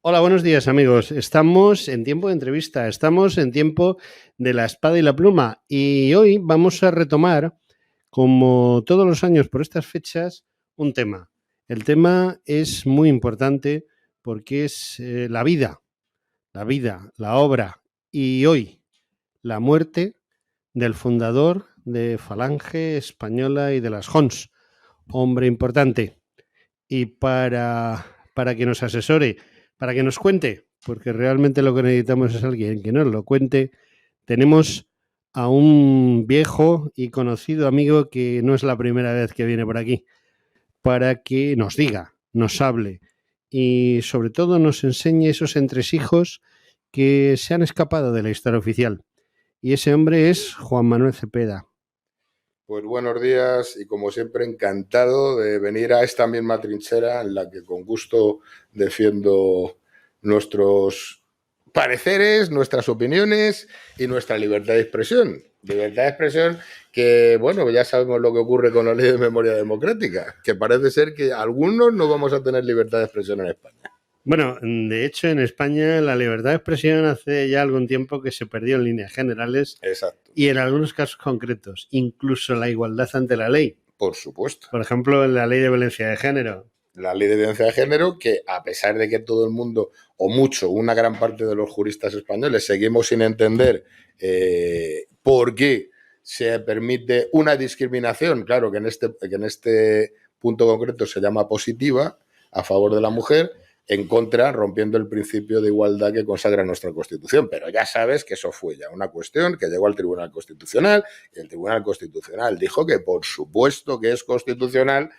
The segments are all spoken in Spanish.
Hola, buenos días amigos. Estamos en tiempo de entrevista, estamos en tiempo de la espada y la pluma y hoy vamos a retomar, como todos los años por estas fechas, un tema. El tema es muy importante porque es la vida, la obra y hoy la muerte del fundador de Falange Española y de las Jons, hombre importante. Y para que nos asesore, para que nos cuente, porque realmente lo que necesitamos es alguien que nos lo cuente, tenemos a un viejo y conocido amigo que no es la primera vez que viene por aquí, para que nos diga, nos hable y sobre todo nos enseñe esos entresijos que se han escapado de la historia oficial. Y ese hombre es Juan Manuel Cepeda. Pues buenos días y como siempre encantado de venir a esta misma trinchera en la que con gusto defiendo nuestros pareceres, nuestras opiniones y nuestra libertad de expresión. Libertad de expresión que, bueno, ya sabemos lo que ocurre con la ley de memoria democrática, que parece ser que algunos no vamos a tener libertad de expresión en España. Bueno, de hecho, en España la libertad de expresión hace ya algún tiempo que se perdió en líneas generales. Exacto. Y en algunos casos concretos, incluso la igualdad ante la ley. Por supuesto. Por ejemplo, la ley de violencia de género. La ley de violencia de género, que a pesar de que todo el mundo, o mucho, una gran parte de los juristas españoles, seguimos sin entender por qué se permite una discriminación, claro que en este punto concreto se llama positiva, a favor de la mujer, en contra, rompiendo el principio de igualdad que consagra nuestra Constitución. Pero ya sabes que eso fue ya una cuestión que llegó al Tribunal Constitucional y el Tribunal Constitucional dijo que por supuesto que es constitucional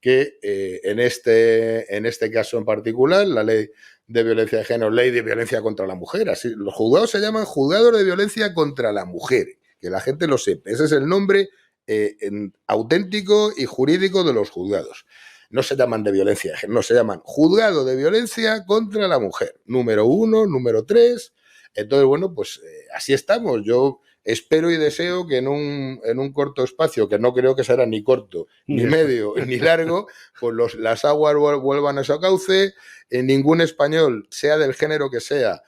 que en este caso en particular, la ley de violencia de género, ley de violencia contra la mujer, así los juzgados se llaman juzgados de violencia contra la mujer, que la gente lo sepa, ese es el nombre auténtico y jurídico de los juzgados. No se llaman de violencia de género, no, se llaman juzgado de violencia contra la mujer, número 1, número 3. Entonces, bueno, pues así estamos. Yo espero y deseo que en un corto espacio, que no creo que será ni corto, ni medio, ni largo, pues las aguas vuelvan a su cauce, ningún español, sea del género que sea,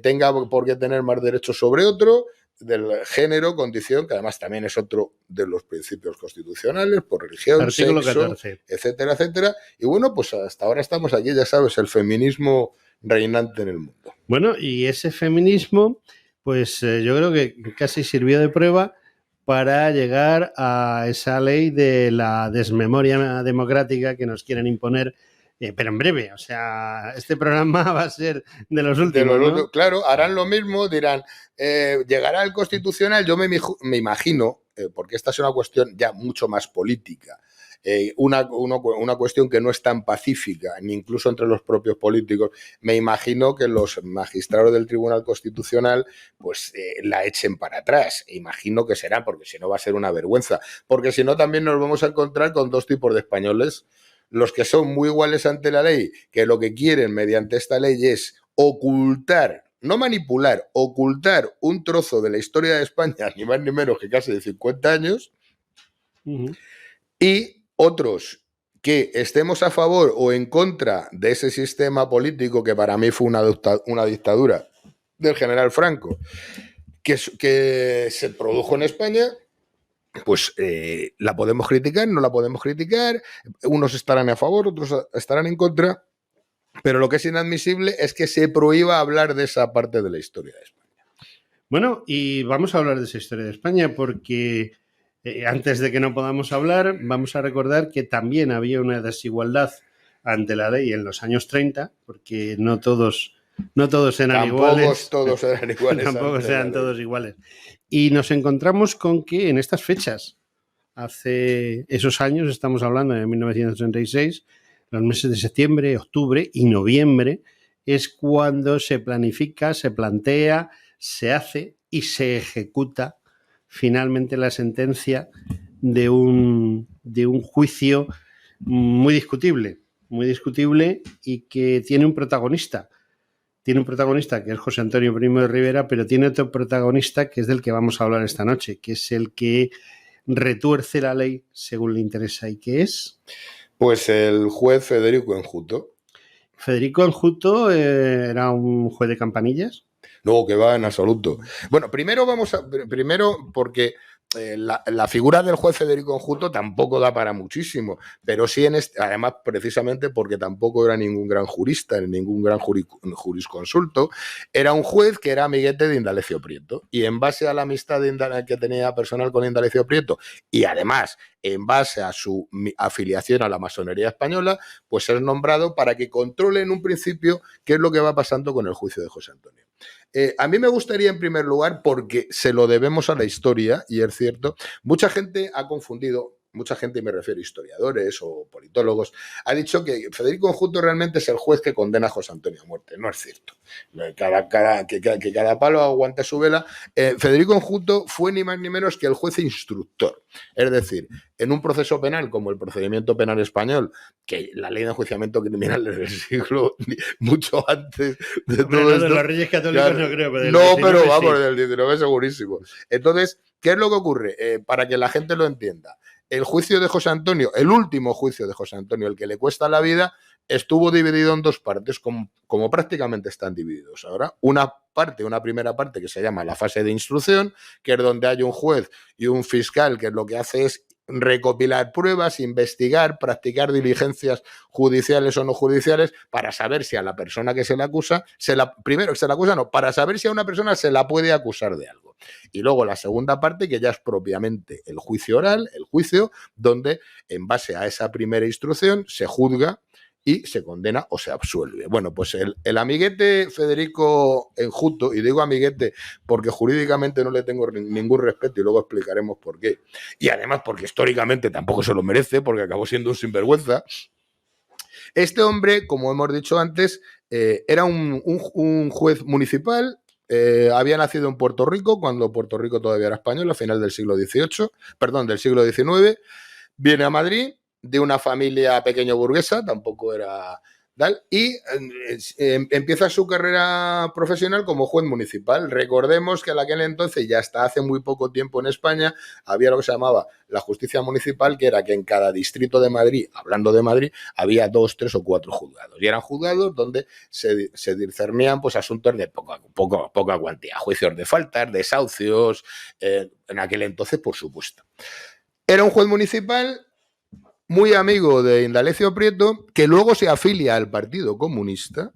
tenga por qué tener más derechos sobre otro, del género, condición, que además también es otro de los principios constitucionales, por religión, Artículo sexo, 14. etcétera, etcétera. Y bueno, pues hasta ahora estamos aquí, ya sabes, el feminismo reinante en el mundo. Bueno, y ese feminismo, pues yo creo que casi sirvió de prueba para llegar a esa ley de la desmemoria democrática que nos quieren imponer, pero en breve. O sea, este programa va a ser de los últimos, ¿no? Claro, harán lo mismo, dirán, llegará el Constitucional, yo me imagino, porque esta es una cuestión ya mucho más política, una cuestión que no es tan pacífica, ni incluso entre los propios políticos. Me imagino que los magistrados del Tribunal Constitucional pues la echen para atrás. Imagino que será, porque si no va a ser una vergüenza. Porque si no también nos vamos a encontrar con dos tipos de españoles. Los que son muy iguales ante la ley, que lo que quieren mediante esta ley es ocultar, no manipular, ocultar un trozo de la historia de España, ni más ni menos que casi de 50 años, y otros que estemos a favor o en contra de ese sistema político que para mí fue una dictadura del general Franco, que se produjo en España, pues la podemos criticar, no la podemos criticar, unos estarán a favor, otros estarán en contra, pero lo que es inadmisible es que se prohíba hablar de esa parte de la historia de España. Bueno, y vamos a hablar de esa historia de España porque antes de que no podamos hablar, vamos a recordar que también había una desigualdad ante la ley en los años 30, porque no todos eran iguales. Todos eran iguales. Tampoco sean todos iguales. Y nos encontramos con que en estas fechas, hace esos años, estamos hablando de 1936, los meses de septiembre, octubre y noviembre, es cuando se planifica, se plantea, se hace y se ejecuta finalmente la sentencia de un juicio muy discutible y que tiene un protagonista. Tiene un protagonista que es José Antonio Primo de Rivera, pero tiene otro protagonista que es del que vamos a hablar esta noche, que es el que retuerce la ley según le interesa. ¿Y qué es? Pues el juez Federico Enjuto. ¿Federico Enjuto era un juez de campanillas? No, que va en absoluto. Bueno, primero porque la figura del juez Federico Enjuto tampoco da para muchísimo, pero sí además precisamente porque tampoco era ningún gran jurista, ningún gran jurisconsulto, era un juez que era amiguete de Indalecio Prieto, y en base a la amistad que tenía personal con Indalecio Prieto, y además en base a su afiliación a la masonería española, pues es nombrado para que controle en un principio qué es lo que va pasando con el juicio de José Antonio. A mí me gustaría, en primer lugar, porque se lo debemos a la historia, y es cierto, mucha gente ha confundido, mucha gente, y me refiero a historiadores o politólogos, ha dicho que Federico Enjuto realmente es el juez que condena a José Antonio a muerte. No es cierto. Que cada palo aguante su vela. Federico Enjuto fue ni más ni menos que el juez instructor. Es decir, en un proceso penal como el procedimiento penal español, que la ley de enjuiciamiento criminal es del siglo mucho antes de Hombre, todo no, esto. de los Reyes Católicos Claro, no creo, pero del no, 19 pero vamos, sí. del 19 segurísimo. Entonces, ¿qué es lo que ocurre? Para que la gente lo entienda. El juicio de José Antonio, el último juicio de José Antonio, el que le cuesta la vida, estuvo dividido en dos partes, como prácticamente están divididos ahora. Una primera parte que se llama la fase de instrucción, que es donde hay un juez y un fiscal que lo que hace es recopilar pruebas, investigar, practicar diligencias judiciales o no judiciales para saber si a la persona que se le acusa, para saber si a una persona se la puede acusar de algo. Y luego la segunda parte, que ya es propiamente el juicio oral, el juicio, donde en base a esa primera instrucción se juzga y se condena o se absuelve. Bueno, pues el amiguete Federico Enjuto, y digo amiguete porque jurídicamente no le tengo ningún respeto, y luego explicaremos por qué, y además porque históricamente tampoco se lo merece, porque acabó siendo un sinvergüenza. Este hombre, como hemos dicho antes, era un juez municipal. Había nacido en Puerto Rico, cuando Puerto Rico todavía era español, a final del siglo del siglo XIX. Viene a Madrid de una familia pequeño burguesa, tampoco era tal, y empieza su carrera profesional como juez municipal. Recordemos que en aquel entonces, ya hasta hace muy poco tiempo en España, había lo que se llamaba la justicia municipal, que era que en cada distrito de Madrid, hablando de Madrid, había 2, 3 o 4 juzgados. Y eran juzgados donde se discernían pues asuntos de poca cuantía, juicios de faltas, desahucios, en aquel entonces, por supuesto. Era un juez municipal muy amigo de Indalecio Prieto, que luego se afilia al Partido Comunista,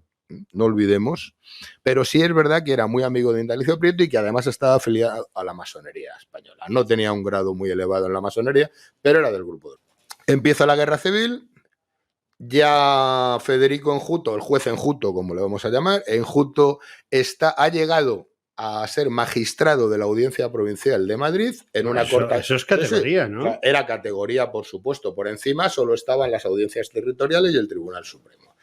no olvidemos, pero sí es verdad que era muy amigo de Indalecio Prieto y que además estaba afiliado a la masonería española. No tenía un grado muy elevado en la masonería, pero era del grupo. Empieza la Guerra Civil, ya Federico Enjuto, el juez Enjuto, como le vamos a llamar, Enjuto ha llegado a ser magistrado de la Audiencia Provincial de Madrid en una corta... Eso es categoría, ¿no? Era categoría, por supuesto. Por encima solo estaban las audiencias territoriales y el Tribunal Supremo.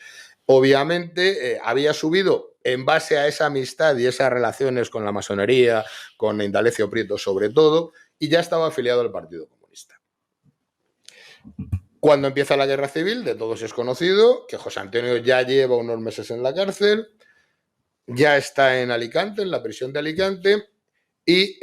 Obviamente había subido en base a esa amistad y esas relaciones con la masonería, con Indalecio Prieto sobre todo, y ya estaba afiliado al Partido Comunista. Cuando empieza la Guerra Civil, de todos es conocido que José Antonio ya lleva unos meses en la cárcel, ya está en Alicante, en la prisión de Alicante, y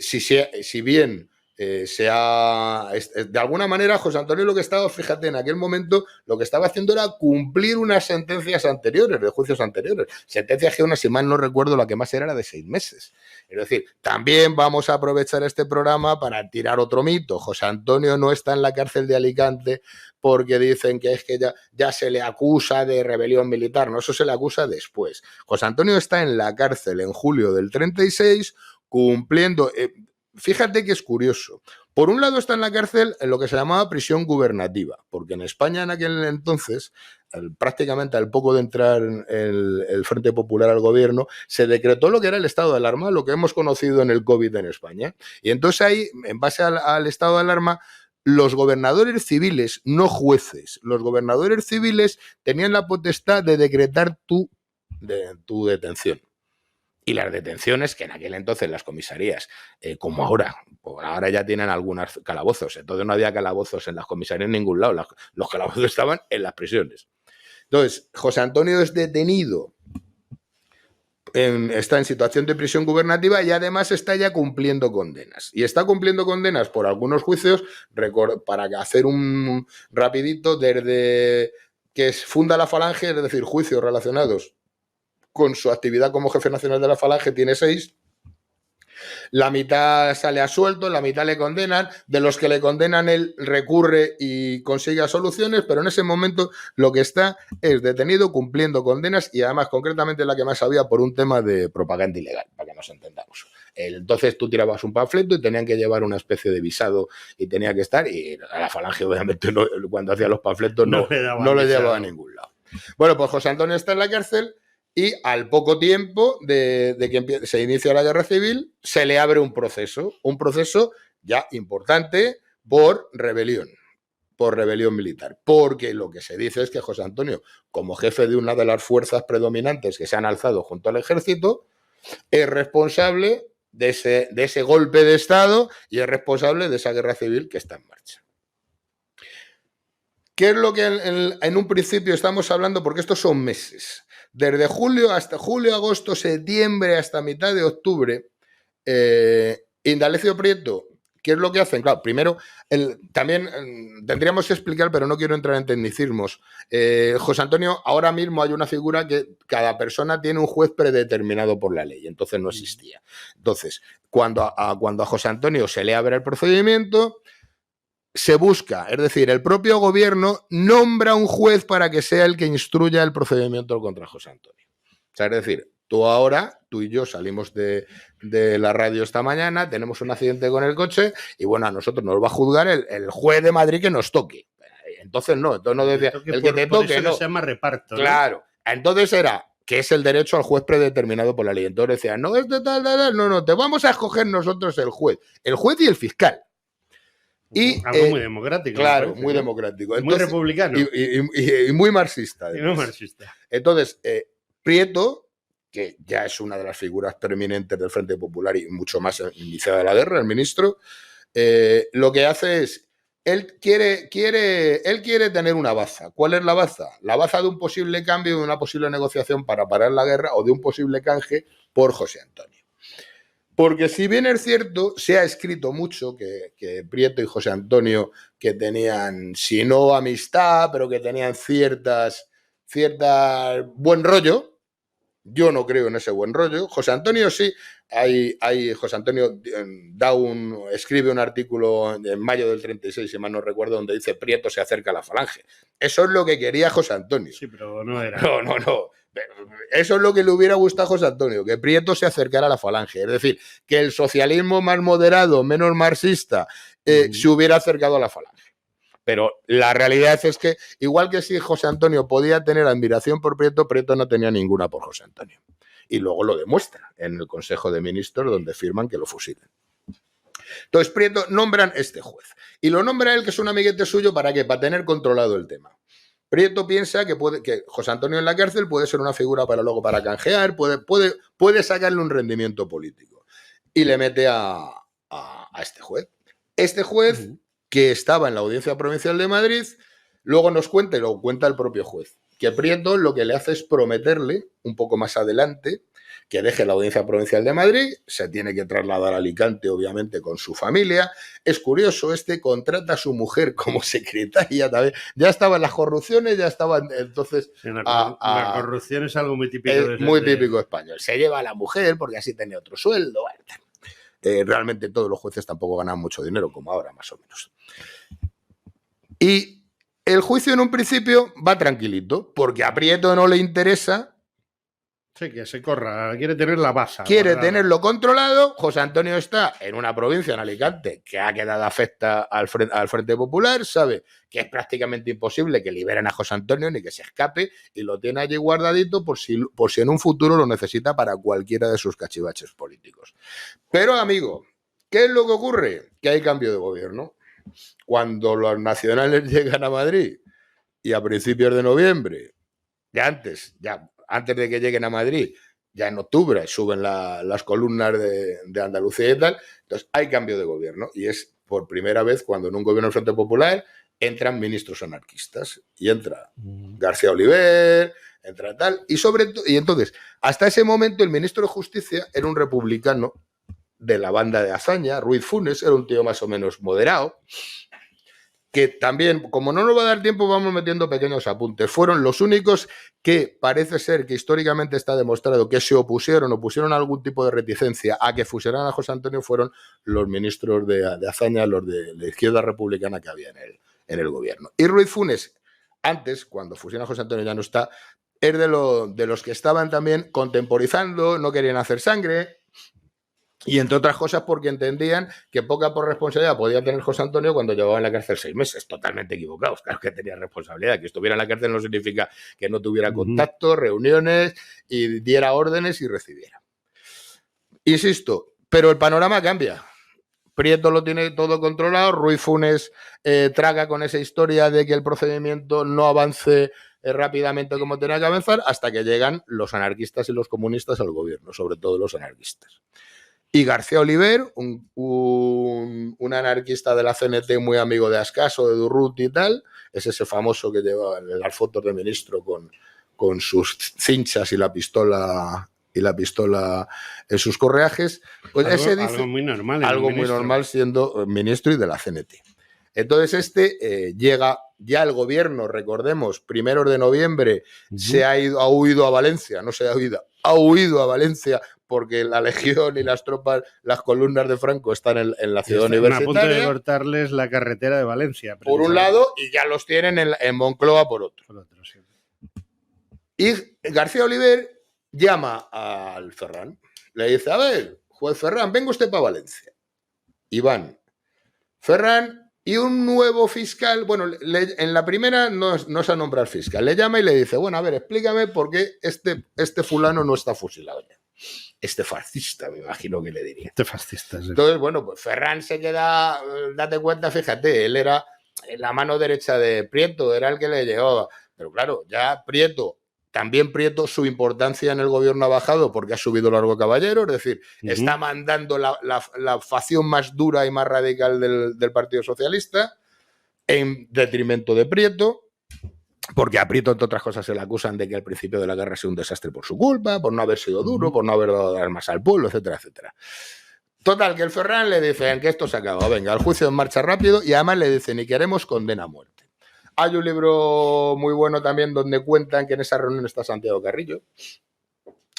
si bien de alguna manera José Antonio lo que estaba, fíjate, en aquel momento lo que estaba haciendo era cumplir unas sentencias anteriores, de juicios anteriores, sentencias que una, si mal no recuerdo, la que más era de 6 meses. Es decir, también vamos a aprovechar este programa para tirar otro mito. José Antonio no está en la cárcel de Alicante porque dicen que es que ya se le acusa de rebelión militar. No, eso se le acusa después. José Antonio está en la cárcel en julio del 36 cumpliendo... Fíjate que es curioso. Por un lado está en la cárcel en lo que se llamaba prisión gubernativa, porque en España en aquel entonces, prácticamente al poco de entrar el Frente Popular al gobierno, se decretó lo que era el estado de alarma, lo que hemos conocido en el COVID en España. Y entonces ahí, en base al estado de alarma, los gobernadores civiles, no jueces, los gobernadores civiles tenían la potestad de decretar tu detención. Y las detenciones, que en aquel entonces las comisarías, como ahora ya tienen algunos calabozos, entonces no había calabozos en las comisarías en ningún lado, los calabozos estaban en las prisiones. Entonces, José Antonio es detenido, está en situación de prisión gubernativa y además está ya cumpliendo condenas. Y está cumpliendo condenas por algunos juicios, para hacer un rapidito, desde que funda la Falange, es decir, juicios relacionados con su actividad como jefe nacional de la Falange, tiene 6. La mitad sale a suelto, la mitad le condenan. De los que le condenan, él recurre y consigue soluciones, pero en ese momento lo que está es detenido cumpliendo condenas y además concretamente la que más había por un tema de propaganda ilegal, para que nos entendamos. Entonces tú tirabas un panfleto y tenían que llevar una especie de visado y tenía que estar, y a la Falange obviamente no, cuando hacía los panfletos no lo llevaba a ningún lado. Bueno, pues José Antonio está en la cárcel y al poco tiempo de que se inicia la guerra civil se le abre un proceso ya importante por rebelión militar, porque lo que se dice es que José Antonio, como jefe de una de las fuerzas predominantes que se han alzado junto al ejército, es responsable de ese golpe de Estado y es responsable de esa guerra civil que está en marcha. ¿Qué es lo que en un principio estamos hablando? Porque estos son meses. Desde julio, agosto, septiembre, hasta mitad de octubre, Indalecio Prieto, ¿qué es lo que hacen? Claro, primero, también tendríamos que explicar, pero no quiero entrar en tecnicismos. José Antonio, ahora mismo hay una figura que cada persona tiene un juez predeterminado por la ley, entonces no existía. Entonces, cuando a José Antonio se le abre el procedimiento, se busca, es decir, el propio gobierno nombra un juez para que sea el que instruya el procedimiento contra José Antonio. O sea, es decir, tú y yo salimos de la radio esta mañana, tenemos un accidente con el coche y bueno, a nosotros nos va a juzgar el juez de Madrid que nos toque. Entonces no decía, el que te toque, no. Se llama reparto. Claro, ¿no? Entonces era que es el derecho al juez predeterminado por la ley. Entonces decía, no es de tal, no, te vamos a escoger nosotros el juez y el fiscal. Y, algo muy democrático. Claro, parece, muy democrático. Entonces, muy republicano. Y muy marxista. Y muy marxista. Entonces, Prieto, que ya es una de las figuras preeminentes del Frente Popular y mucho más iniciada la guerra, el ministro, lo que hace es, él quiere tener una baza. ¿Cuál es la baza? La baza de un posible cambio, de una posible negociación para parar la guerra o de un posible canje por José Antonio. Porque si bien es cierto, se ha escrito mucho que Prieto y José Antonio que tenían, si no amistad, pero que tenían ciertas buen rollo. Yo no creo en ese buen rollo. José Antonio sí. José Antonio escribe un artículo en mayo del 36, si mal no recuerdo, donde dice Prieto se acerca a la Falange. Eso es lo que quería José Antonio. Sí, pero no era. No. Eso es lo que le hubiera gustado a José Antonio, que Prieto se acercara a la Falange. Es decir, que el socialismo más moderado, menos marxista, se hubiera acercado a la Falange. Pero la realidad es que, igual que si José Antonio podía tener admiración por Prieto, Prieto no tenía ninguna por José Antonio. Y luego lo demuestra en el Consejo de Ministros, donde firman que lo fusilen. Entonces, Prieto nombran este juez. Y lo nombra él, que es un amiguete suyo, ¿para qué? Para tener controlado el tema. Prieto piensa que José Antonio en la cárcel puede ser una figura para canjear, puede sacarle un rendimiento político. Y le mete a este juez. Este juez, que estaba en la Audiencia Provincial de Madrid, luego nos cuenta, y lo cuenta el propio juez, que Prieto lo que le hace es prometerle, un poco más adelante, que deje la Audiencia Provincial de Madrid, se tiene que trasladar a Alicante, obviamente, con su familia. Es curioso, contrata a su mujer como secretaria también. Ya estaban las corrupciones, ya estaban entonces... La corrupción es algo muy típico. Muy típico español. Se lleva a la mujer porque así tenía otro sueldo. Realmente todos los jueces tampoco ganan mucho dinero, como ahora, más o menos. Y el juicio en un principio va tranquilito, porque a Prieto no le interesa... Sí, que se corra, quiere tener la base. Quiere tenerlo controlado. José Antonio está en una provincia, en Alicante, que ha quedado afecta al Frente Popular, sabe que es prácticamente imposible que liberen a José Antonio ni que se escape y lo tiene allí guardadito por si en un futuro lo necesita para cualquiera de sus cachivaches políticos. Pero, amigo, ¿qué es lo que ocurre? Que hay cambio de gobierno. Cuando los nacionales llegan a Madrid y a principios de noviembre, antes de que lleguen a Madrid, ya en octubre suben las columnas de Andalucía y tal, entonces hay cambio de gobierno y es por primera vez cuando en un gobierno del Frente Popular entran ministros anarquistas y entra García Oliver, entra tal, y entonces hasta ese momento el ministro de Justicia era un republicano de la banda de Azaña, Ruiz Funes, era un tío más o menos moderado, que también, como no nos va a dar tiempo, vamos metiendo pequeños apuntes. Fueron los únicos que parece ser que históricamente está demostrado que se opusieron o pusieron algún tipo de reticencia a que fusionaran a José Antonio, fueron los ministros de Hazaña, los de la izquierda republicana que había en el gobierno. Y Ruiz Funes, antes, cuando fusiona a José Antonio ya no está, es de los que estaban también contemporizando, no querían hacer sangre. Y entre otras cosas porque entendían que poca por responsabilidad podía tener José Antonio cuando llevaba en la cárcel 6 meses. Totalmente equivocados. Claro que tenía responsabilidad. Que estuviera en la cárcel no significa que no tuviera contactos, reuniones y diera órdenes y recibiera. Insisto, pero el panorama cambia. Prieto lo tiene todo controlado. Ruiz Funes traga con esa historia de que el procedimiento no avance rápidamente como tenía que avanzar hasta que llegan los anarquistas y los comunistas al gobierno, sobre todo los anarquistas. Y García Oliver, un anarquista de la CNT muy amigo de Ascaso, de Durruti y tal, es ese famoso que lleva las fotos de ministro con sus cinchas y la pistola en sus correajes. Pues ese dice algo muy normal. Algo muy normal siendo ministro y de la CNT. Entonces llega ya el gobierno, recordemos, 1 de noviembre, ha huido a Valencia, no se ha huido a Valencia porque la legión y las tropas, las columnas de Franco están en la ciudad universitaria. A punto de cortarles la carretera de Valencia. Por un lado, y ya los tienen en Moncloa por otro. Sí. Y García Oliver llama al Ferran. Le dice, a ver, juez Ferran, venga usted para Valencia. Y van Ferran y un nuevo fiscal. Bueno, en la primera no se ha nombrado el fiscal. Le llama y le dice, bueno, a ver, explícame por qué este fulano no está fusilado ya. Este fascista, me imagino que le diría. Este fascista, sí. Entonces, bueno, pues Ferran se queda, date cuenta, fíjate, él era la mano derecha de Prieto, era el que le llevaba. Pero claro, ya Prieto, su importancia en el gobierno ha bajado porque ha subido Largo Caballero, es decir, está mandando la facción más dura y más radical del Partido Socialista en detrimento de Prieto. Porque a Prieto, entre otras cosas, se le acusan de que al principio de la guerra ha sido un desastre por su culpa, por no haber sido duro, por no haber dado armas al pueblo, etcétera, etcétera. Total, que el Ferran le dicen que esto se acaba, venga, el juicio en marcha rápido, y además le dicen, y queremos condena a muerte. Hay un libro muy bueno también donde cuentan que en esa reunión está Santiago Carrillo,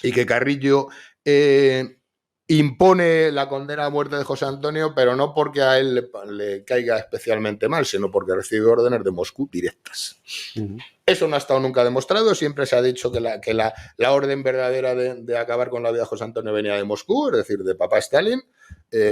y que Carrillo impone la condena a muerte de José Antonio, pero no porque a él le caiga especialmente mal, sino porque recibe órdenes de Moscú directas. Eso no ha estado nunca demostrado, siempre se ha dicho que la orden verdadera de acabar con la vida de José Antonio venía de Moscú, es decir, de papá Stalin.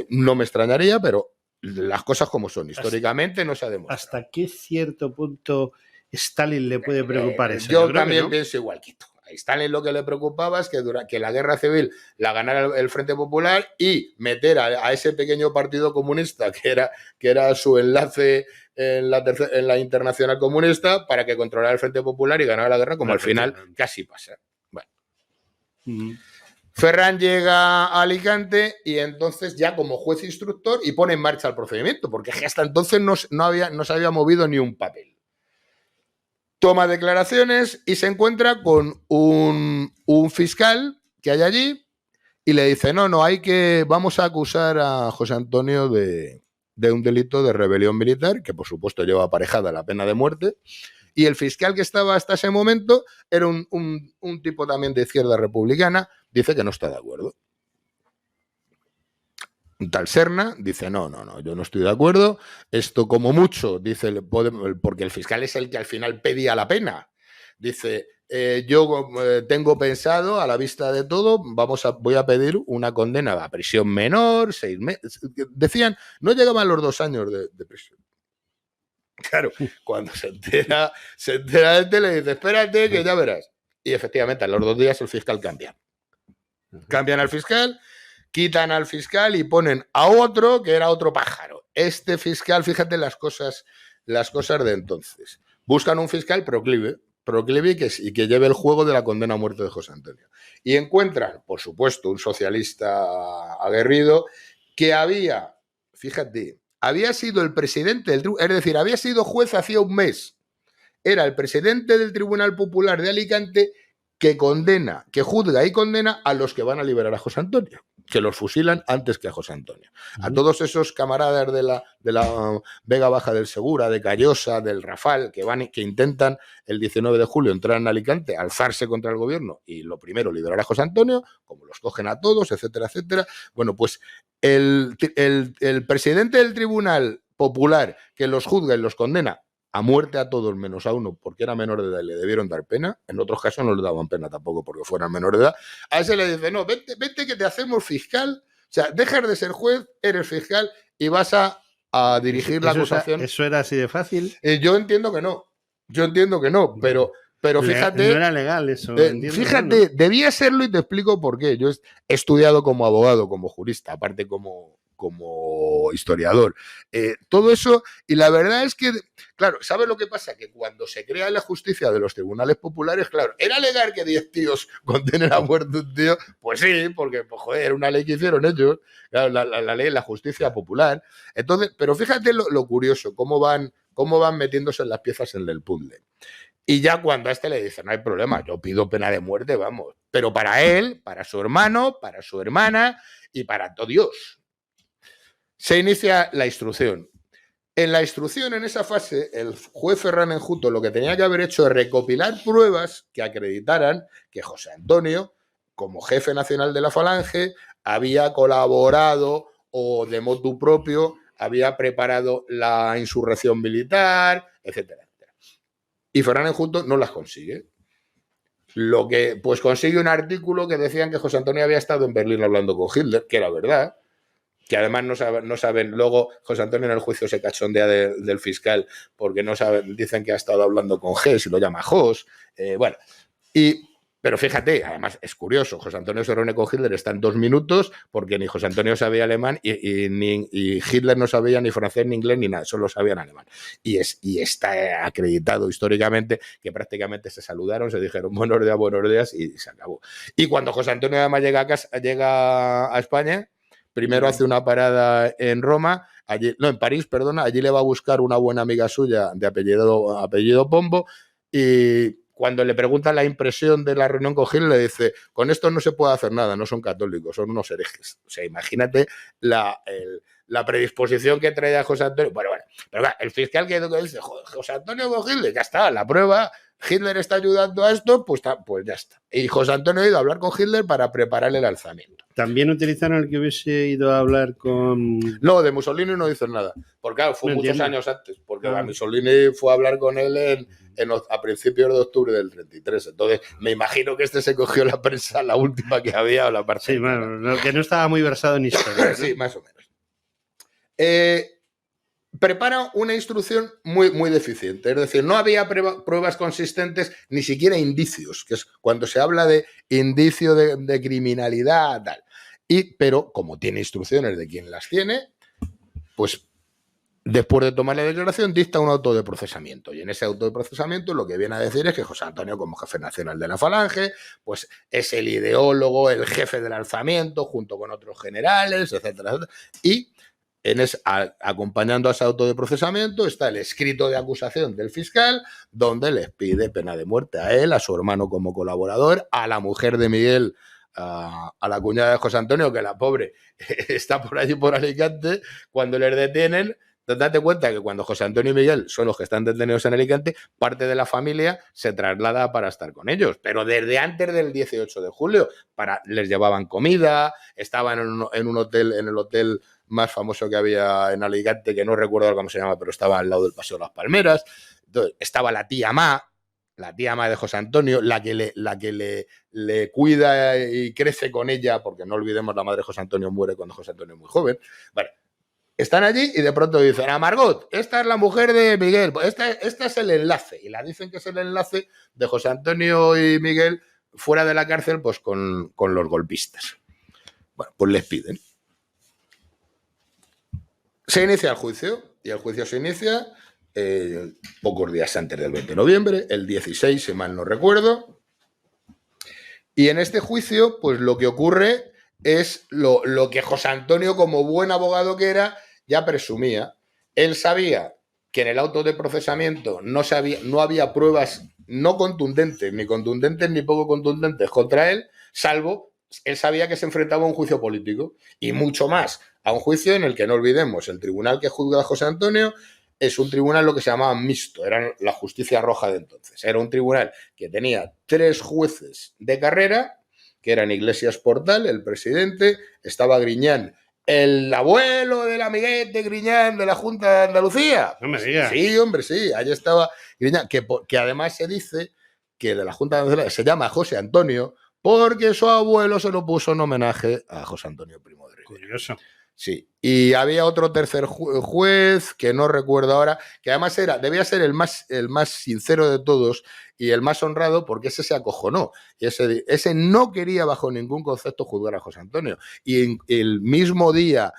No me extrañaría, pero las cosas como son, históricamente no se ha demostrado. ¿Hasta qué cierto punto Stalin le puede preocupar eso? Yo también pienso igual que tú. A Stalin lo que le preocupaba es que la guerra civil la ganara el Frente Popular y meter a ese pequeño partido comunista que era su enlace en la Internacional Comunista para que controlara el Frente Popular y ganara la guerra, como al final casi pasa. Bueno. Ferran llega a Alicante y entonces ya como juez instructor y pone en marcha el procedimiento, porque hasta entonces no se había movido ni un papel. Toma declaraciones y se encuentra con un fiscal que hay allí y le dice, vamos a acusar a José Antonio de un delito de rebelión militar, que por supuesto lleva aparejada la pena de muerte. Y el fiscal que estaba hasta ese momento era un tipo también de izquierda republicana, dice que no está de acuerdo. Un tal Serna dice, no, yo no estoy de acuerdo. Esto como mucho, dice, porque el fiscal es el que al final pedía la pena. Dice, yo tengo pensado, a la vista de todo, voy a pedir una condena a prisión menor, 6 meses. Decían, no llegaban los 2 años de prisión. Claro, cuando se entera le dice, espérate que ya verás. Y efectivamente, a los 2 días el fiscal cambia. Cambian al fiscal, quitan al fiscal y ponen a otro que era otro pájaro. Este fiscal, fíjate las cosas de entonces. Buscan un fiscal proclive que lleve el juego de la condena a muerte de José Antonio. Y encuentran, por supuesto, un socialista aguerrido que había sido el presidente del tribunal, es decir, había sido juez hacía un mes. Era el presidente del Tribunal Popular de Alicante que juzga y condena a los que van a liberar a José Antonio. que los fusilan antes que a José Antonio. A todos esos camaradas de la Vega Baja del Segura, de Callosa, del Rafal, que intentan el 19 de julio entrar en Alicante, alzarse contra el gobierno y lo primero liberar a José Antonio, como los cogen a todos, etcétera, etcétera. Bueno, pues el presidente del Tribunal Popular que los juzga y los condena a muerte a todos menos a uno porque era menor de edad y le debieron dar pena, en otros casos no le daban pena tampoco porque fueran menor de edad, a ese le dice, no, vete que te hacemos fiscal, o sea, dejas de ser juez, eres fiscal y vas a dirigir la acusación. ¿Eso era así de fácil? Yo entiendo que no, pero fíjate... No era legal eso. Fíjate, debía serlo y te explico por qué. Yo he estudiado como abogado, como jurista, aparte como historiador. Todo eso, y la verdad es que, claro, ¿sabes lo que pasa? Que cuando se crea la justicia de los tribunales populares, claro, ¿era legal que 10 tíos condenen a muerte un tío? Pues sí, porque, pues, joder, era una ley que hicieron ellos, claro, la ley, la justicia popular. Entonces, pero fíjate lo curioso, cómo van metiéndose las piezas en el puzzle. Y ya cuando a este le dice, no hay problema, yo pido pena de muerte, vamos. Pero para él, para su hermano, para su hermana y para todo Dios. Se inicia la instrucción. En la instrucción, en esa fase, el juez Ferran Enjuto lo que tenía que haber hecho es recopilar pruebas que acreditaran que José Antonio, como jefe nacional de la Falange, había colaborado o de motu propio había preparado la insurrección militar, etcétera. Y Ferran Enjuto no las consigue. Lo que, pues consigue un artículo que decían que José Antonio había estado en Berlín hablando con Hitler, que era verdad, que además no saben, luego José Antonio en el juicio se cachondea del fiscal porque no saben, dicen que ha estado hablando con Hess y lo llama Jos, bueno, pero fíjate, además es curioso, José Antonio se reúne con Hitler, está en 2 minutos porque ni José Antonio sabía alemán y Hitler no sabía ni francés ni inglés ni nada, solo sabía en alemán. Y está acreditado históricamente que prácticamente se saludaron, se dijeron buenos días y se acabó. Y cuando José Antonio además llega a España, primero hace una parada en Roma, en París, perdona, allí le va a buscar una buena amiga suya de apellido Pombo y cuando le preguntan la impresión de la reunión con Hitler, le dice, con esto no se puede hacer nada, no son católicos, son unos herejes. O sea, imagínate la predisposición que trae a José Antonio. Bueno, pero claro, el fiscal que dice, José Antonio con Hitler, ya está, la prueba, Hitler está ayudando a esto, pues ya está. Y José Antonio ha ido a hablar con Hitler para preparar el alzamiento. ¿También utilizaron el que hubiese ido a hablar con...? No, de Mussolini no dicen nada. Porque claro, fue muchos años antes. Porque Mussolini fue a hablar con él a principios de octubre del 33. Entonces, me imagino que se cogió la prensa, la última que había, o la parte... Sí, bueno, que no estaba muy versado en historia, ¿no? Sí, más o menos. Prepara una instrucción muy, muy deficiente. Es decir, no había pruebas consistentes, ni siquiera indicios, que es cuando se habla de indicio de criminalidad, tal. Pero como tiene instrucciones de quien las tiene, pues después de tomar la declaración dicta un auto de procesamiento. Y en ese auto de procesamiento lo que viene a decir es que José Antonio, como jefe nacional de la Falange, pues es el ideólogo, el jefe del alzamiento, junto con otros generales, etcétera, etcétera. Y acompañando a ese auto de procesamiento está el escrito de acusación del fiscal, donde les pide pena de muerte a él, a su hermano como colaborador, a la mujer de Miguel, a la cuñada de José Antonio, que la pobre está por allí por Alicante. Cuando les detienen, date cuenta que cuando José Antonio y Miguel son los que están detenidos en Alicante, parte de la familia se traslada para estar con ellos, pero desde antes del 18 de julio les llevaban comida, estaban en un hotel, en el hotel más famoso que había en Alicante, que no recuerdo cómo se llama, pero estaba al lado del Paseo de las Palmeras. Entonces, estaba la tía Ma de José Antonio, la que le cuida y crece con ella, porque no olvidemos, la madre de José Antonio muere cuando José Antonio es muy joven. Vale. Están allí y de pronto dicen, a Margot, esta es la mujer de Miguel, este es el enlace. Y la dicen que es el enlace de José Antonio y Miguel fuera de la cárcel, pues con los golpistas. Bueno, pues les piden. Se inicia el juicio, y el juicio se inicia pocos días antes del 20 de noviembre, el 16, si mal no recuerdo. Y en este juicio, pues lo que ocurre es lo que José Antonio, como buen abogado que era, ya presumía. Él sabía que en el auto de procesamiento no había pruebas no contundentes ni poco contundentes contra él, salvo él sabía que se enfrentaba a un juicio político y mucho más a un juicio en el que, no olvidemos, el tribunal que juzga a José Antonio es un tribunal lo que se llamaba mixto, era la justicia roja de entonces. Era un tribunal que tenía 3 jueces de carrera, que eran Iglesias Portal, el presidente, estaba Griñán, el abuelo del amiguete Griñán de la Junta de Andalucía. No me digas. Sí, hombre, sí, ahí estaba Griñán, que además se dice que de la Junta de Andalucía se llama José Antonio porque su abuelo se lo puso en homenaje a José Antonio Primo de Rivera. Curioso. Sí, y había otro tercer juez que no recuerdo ahora, que además debía ser el más sincero de todos y el más honrado, porque ese se acojonó. Y ese no quería bajo ningún concepto juzgar a José Antonio. Y el mismo día,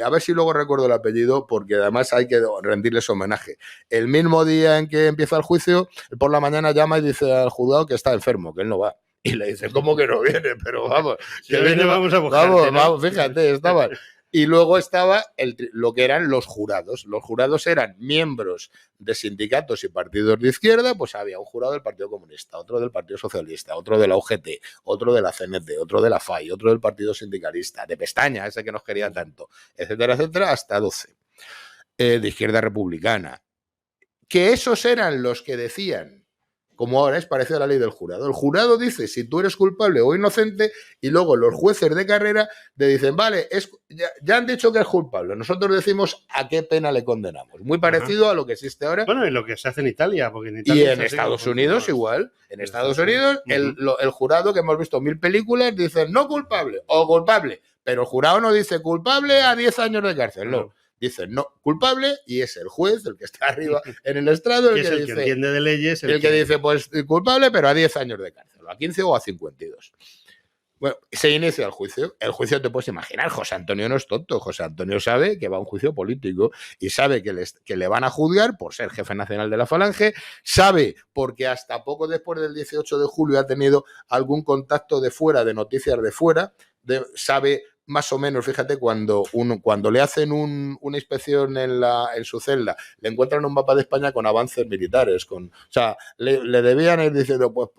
a ver si luego recuerdo el apellido, porque además hay que rendirles homenaje. El mismo día en que empieza el juicio, por la mañana llama y dice al juzgado que está enfermo, que él no va. Y le dice, ¿cómo que no viene? Pero vamos, si que viene, vamos a buscarte, vamos, ¿no? vamos, fíjate, estaba. Y luego estaba lo que eran los jurados. Los jurados eran miembros de sindicatos y partidos de izquierda, pues había un jurado del Partido Comunista, otro del Partido Socialista, otro de la UGT, otro de la CNT, otro de la FAI, otro del Partido Sindicalista, de Pestaña, ese que nos quería tanto, etcétera, etcétera, hasta 12. De izquierda republicana. Que esos eran los que decían, como ahora es parecido a la ley del jurado. El jurado dice si tú eres culpable o inocente y luego los jueces de carrera te dicen, vale, ya han dicho que es culpable, nosotros decimos a qué pena le condenamos. Muy parecido a lo que existe ahora. Bueno, y lo que se hace en Italia. Porque en Italia y en Estados Unidos igual. En Estados Unidos el jurado, que hemos visto 1000 películas, dice no culpable o culpable, pero el jurado no dice culpable a 10 años de cárcel, no. Dicen no, culpable, y es el juez, el que está arriba en el estrado, el que dice, que entiende de leyes, el que dice, pues culpable, pero a 10 años de cárcel, a 15 o a 52. Bueno, se inicia el juicio. El juicio te puedes imaginar, José Antonio no es tonto. José Antonio sabe que va a un juicio político y sabe que le van a juzgar por ser jefe nacional de la Falange, sabe porque hasta poco después del 18 de julio ha tenido algún contacto de fuera, de noticias de fuera, sabe más o menos, fíjate, cuando le hacen una inspección en su celda, le encuentran un mapa de España con avances militares, o sea, le debían ir diciendo, pues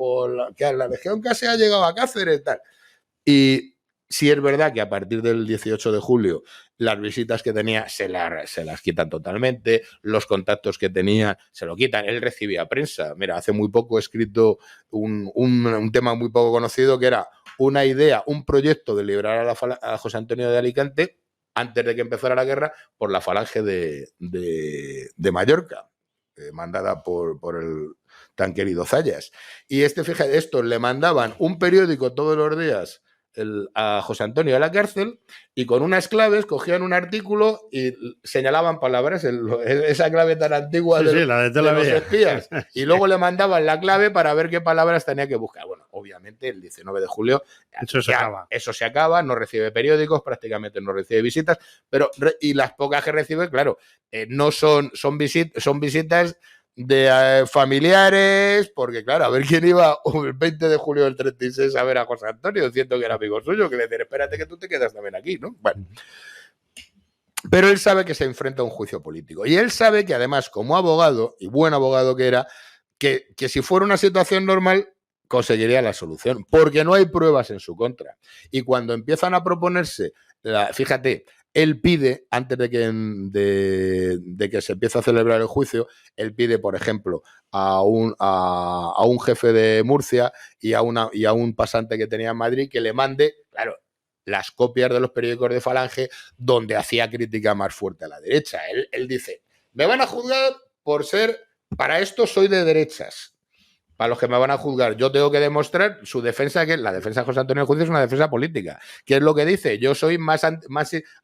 que la legión casi ha llegado a Cáceres, tal. Y sí es verdad que a partir del 18 de julio las visitas que tenía se las quitan totalmente, los contactos que tenía se lo quitan, él recibía prensa. Mira, hace muy poco he escrito un tema muy poco conocido que era una idea, un proyecto de liberar a José Antonio de Alicante antes de que empezara la guerra por la Falange de Mallorca, mandada por el tan querido Zayas. Y fíjate, estos le mandaban un periódico todos los días a José Antonio a la cárcel y con unas claves cogían un artículo y señalaban palabras, esa clave tan antigua de los espías, y luego le mandaban la clave para ver qué palabras tenía que buscar. Bueno, obviamente el 19 de julio eso se acaba, no recibe periódicos, prácticamente no recibe visitas, pero y las pocas que recibe, claro, no son visitas de familiares, porque claro, a ver quién iba el 20 de julio del 36 a ver a José Antonio, diciendo que era amigo suyo, que le decía, espérate que tú te quedas también aquí, ¿no? Bueno. Pero él sabe que se enfrenta a un juicio político. Y él sabe que además, como abogado, y buen abogado que era, que si fuera una situación normal, conseguiría la solución, porque no hay pruebas en su contra. Y cuando empiezan a proponerse, fíjate, él pide, antes de que se empiece a celebrar el juicio, él pide, por ejemplo, a un jefe de Murcia y a un pasante que tenía en Madrid que le mande, claro, las copias de los periódicos de Falange donde hacía crítica más fuerte a la derecha. Él dice, me van a juzgar por para esto soy de derechas. Para los que me van a juzgar, yo tengo que demostrar su defensa, que la defensa de José Antonio Juicio es una defensa política. ¿Qué es lo que dice? Yo soy más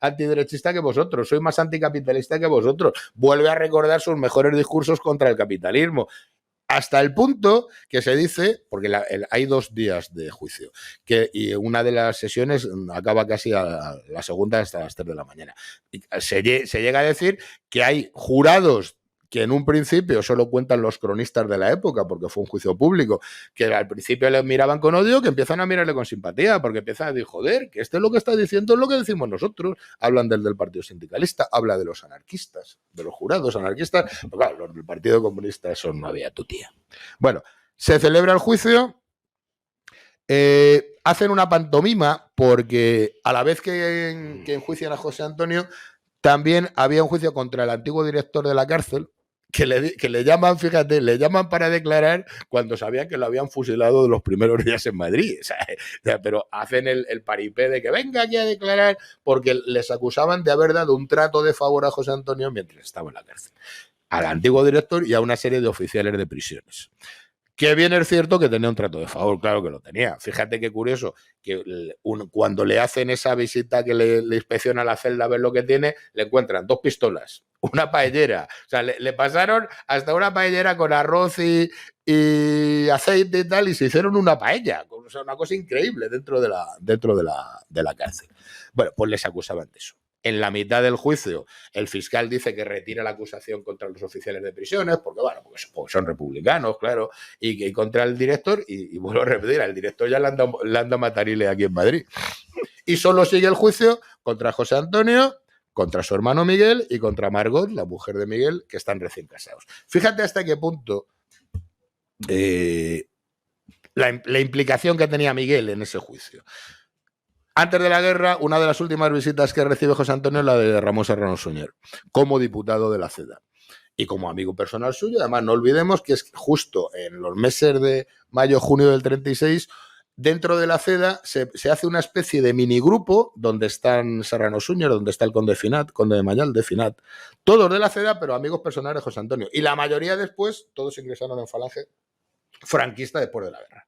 antiderechista que vosotros, soy más anticapitalista que vosotros. Vuelve a recordar sus mejores discursos contra el capitalismo. Hasta el punto que se dice, porque hay 2 días de juicio, y una de las sesiones acaba casi a la segunda hasta las 3 de la mañana. Se llega a decir que hay jurados que en un principio solo cuentan los cronistas de la época, porque fue un juicio público, que al principio le miraban con odio, que empiezan a mirarle con simpatía, porque empiezan a decir, joder, que es lo que está diciendo es lo que decimos nosotros. Hablan del Partido Sindicalista, habla de los anarquistas, de los jurados anarquistas, pero claro, los del Partido Comunista, eso no había tu tía. Bueno, se celebra el juicio. hacen una pantomima porque a la vez que enjuician a José Antonio, también había un juicio contra el antiguo director de la cárcel que le llaman, fíjate, le llaman para declarar cuando sabían que lo habían fusilado de los primeros días en Madrid. O sea, pero hacen el paripé de que venga aquí a declarar porque les acusaban de haber dado un trato de favor a José Antonio mientras estaba en la cárcel. Al antiguo director y a una serie de oficiales de prisiones. Que bien es cierto que tenía un trato de favor, claro que lo tenía. Fíjate qué curioso, que cuando le hacen esa visita que le inspecciona la celda a ver lo que tiene, le encuentran 2 pistolas, una paellera. O sea, le pasaron hasta una paellera con arroz y aceite y tal, y se hicieron una paella. O sea, una cosa increíble dentro de la cárcel. Bueno, pues les acusaban de eso. En la mitad del juicio, el fiscal dice que retira la acusación contra los oficiales de prisiones, porque porque son republicanos, claro, y contra el director, y vuelvo a repetir, al director ya le han dado matarile aquí en Madrid. Y solo sigue el juicio contra José Antonio, contra su hermano Miguel y contra Margot, la mujer de Miguel, que están recién casados. Fíjate hasta qué punto la implicación que tenía Miguel en ese juicio. Antes de la guerra, una de las últimas visitas que recibe José Antonio es la de Ramón Serrano Suñer, como diputado de la CEDA. Y como amigo personal suyo, además no olvidemos que es justo en los meses de mayo-junio del 36, dentro de la CEDA se hace una especie de minigrupo donde están Serrano Suñer, donde está el conde Finat, conde de Mañal de Finat, todos de la CEDA, pero amigos personales de José Antonio. Y la mayoría después, todos ingresaron en Falange franquista después de la guerra.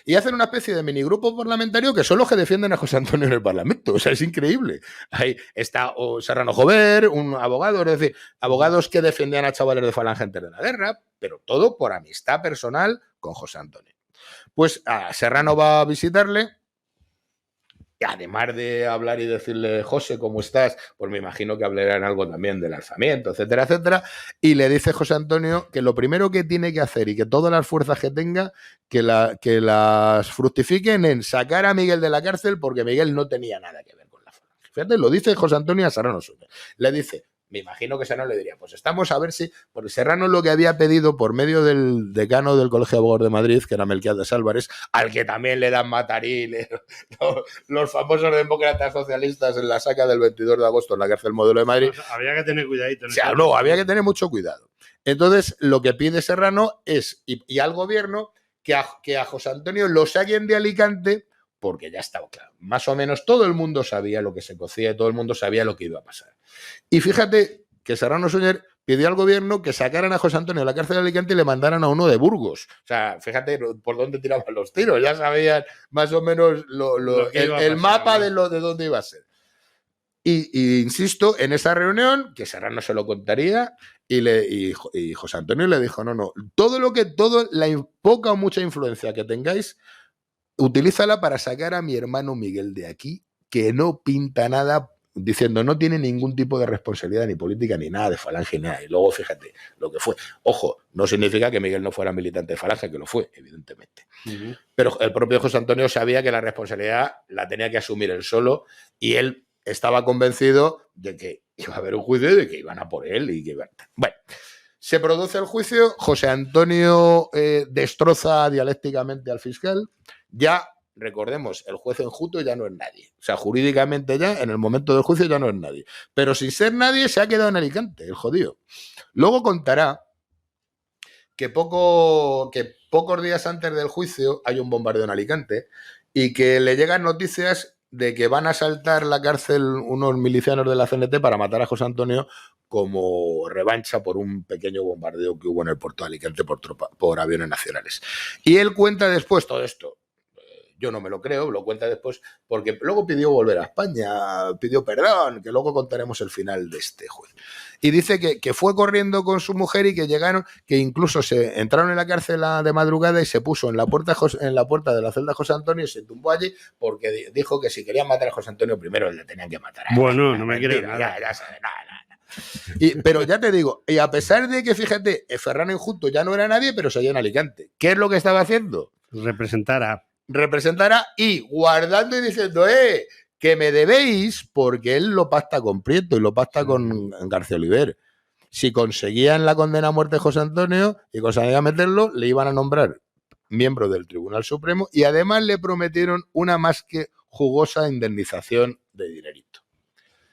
Y hacen una especie de minigrupo parlamentario que son los que defienden a José Antonio en el Parlamento. O sea, es increíble. Ahí está Serrano Jover, un abogado, es decir, abogados que defendían a chavales de Falange antes de la guerra, pero todo por amistad personal con José Antonio. Pues a Serrano va a visitarle. Y además de hablar y decirle, José, ¿cómo estás? Pues me imagino que hablarán algo también del alzamiento, etcétera, etcétera. Y le dice José Antonio que lo primero que tiene que hacer y que todas las fuerzas que tenga, que las fructifiquen en sacar a Miguel de la cárcel porque Miguel no tenía nada que ver con la Falange. Fíjate, lo dice José Antonio a Serrano Suñer. Le dice, me imagino que Serrano le diría, pues estamos a ver si, porque Serrano lo que había pedido por medio del decano del Colegio de Abogados de Madrid, que era Melquiades Álvarez, al que también le dan matarile, los famosos demócratas socialistas en la saca del 22 de agosto en la cárcel Modelo de Madrid. Pues había que tener cuidadito. O sea, no, había que tener mucho cuidado. Entonces, lo que pide Serrano es, y al gobierno, que a José Antonio lo saquen de Alicante, porque ya estaba claro. Más o menos todo el mundo sabía lo que se cocía y todo el mundo sabía lo que iba a pasar. Y fíjate que Serrano Suñer pidió al gobierno que sacaran a José Antonio de la cárcel de Alicante y le mandaran a uno de Burgos. O sea, fíjate por dónde tiraban los tiros. Ya sabían más o menos el mapa de dónde iba a ser. Y insisto, en esa reunión, que Serrano se lo contaría, y José Antonio le dijo, no, todo la poca o mucha influencia que tengáis, utilízala para sacar a mi hermano Miguel de aquí, que no pinta nada, diciendo no tiene ningún tipo de responsabilidad ni política ni nada de Falange ni nada. Y luego fíjate lo que fue. Ojo, no significa que Miguel no fuera militante de Falange, que lo fue, evidentemente. Uh-huh. Pero el propio José Antonio sabía que la responsabilidad la tenía que asumir él solo y él estaba convencido de que iba a haber un juicio y de que iban a por él y que iban... Bueno, se produce el juicio, José Antonio destroza dialécticamente al fiscal. Ya, recordemos, el juez enjuto ya no es nadie. O sea, jurídicamente ya, en el momento del juicio ya no es nadie. Pero sin ser nadie se ha quedado en Alicante, el jodido. Luego contará que pocos días antes del juicio hay un bombardeo en Alicante y que le llegan noticias de que van a asaltar la cárcel unos milicianos de la CNT para matar a José Antonio como revancha por un pequeño bombardeo que hubo en el puerto de Alicante por aviones nacionales. Y él cuenta después todo esto. Yo no me lo creo, lo cuenta después, porque luego pidió volver a España, pidió perdón, que luego contaremos el final de este juez. Y dice que fue corriendo con su mujer y que llegaron, que incluso se entraron en la cárcel de madrugada y se puso en la puerta de la celda de José Antonio y se tumbó allí porque dijo que si querían matar a José Antonio primero le tenían que matar a él. Bueno, no me creo nada. Ya sabe, nada. Pero ya te digo, y a pesar de que, fíjate, Ferran Enjuto ya no era nadie, pero seguía en Alicante. ¿Qué es lo que estaba haciendo? Representará y guardando y diciendo, que me debéis, porque él lo pacta con Prieto y lo pacta con García Oliver. Si conseguían la condena a muerte de José Antonio y conseguían meterlo, le iban a nombrar miembro del Tribunal Supremo, y además le prometieron una más que jugosa indemnización de dinerito.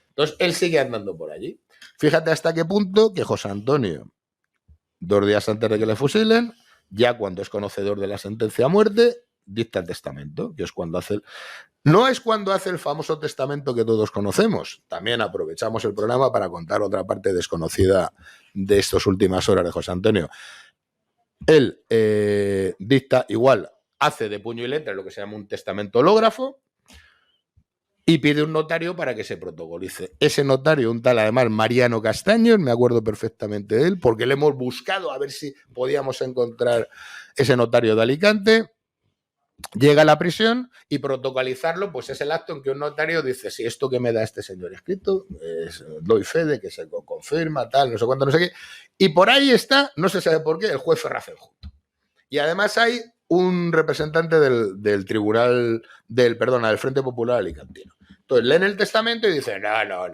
Entonces, él sigue andando por allí. Fíjate hasta qué punto que José Antonio, 2 días antes de que le fusilen, ya cuando es conocedor de la sentencia a muerte, dicta el testamento, que es cuando hace no es cuando hace el famoso testamento que todos conocemos. También aprovechamos el programa para contar otra parte desconocida de estas últimas horas de José Antonio. Él dicta igual, hace de puño y letra lo que se llama un testamento hológrafo y pide un notario para que se protocolice. Ese notario, un tal además Mariano Castaños, me acuerdo perfectamente de él, porque le hemos buscado a ver si podíamos encontrar ese notario de Alicante. Llega a la prisión y protocolizarlo, pues es el acto en que un notario dice, si esto que me da este señor escrito, doy fe de que se confirma, tal, no sé cuánto, no sé qué. Y por ahí está, no se sabe por qué, el juez Ferraz-Enjuto. Y además hay un representante del tribunal, del Frente Popular Alicantino. Entonces leen el testamento y dicen, no,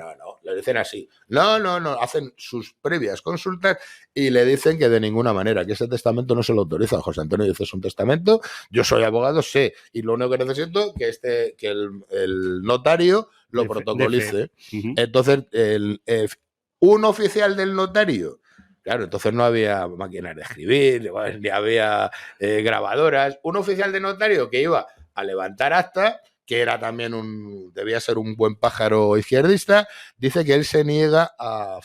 le dicen así, no, hacen sus previas consultas y le dicen que de ninguna manera, que ese testamento no se lo autoriza. José Antonio dice, es un testamento, yo soy abogado, sé, y lo único que necesito es que el notario lo protocolice. Entonces, un oficial del notario, claro, entonces no había máquinas de escribir, ni había grabadoras, un oficial de notario que iba a levantar acta, que era también debía ser un buen pájaro izquierdista, dice que él se niega a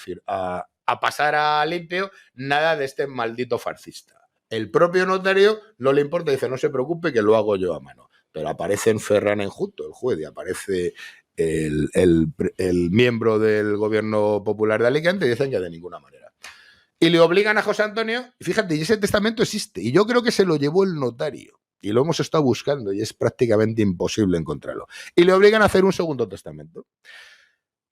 pasar a limpio nada de este maldito fascista. El propio notario no le importa, dice, no se preocupe que lo hago yo a mano. Pero aparece en Ferraz-Enjuto, el juez, y aparece el miembro del Gobierno Popular de Alicante y dicen que de ninguna manera. Y le obligan a José Antonio, y fíjate, y ese testamento existe, y yo creo que se lo llevó el notario. Y lo hemos estado buscando y es prácticamente imposible encontrarlo. Y le obligan a hacer un segundo testamento.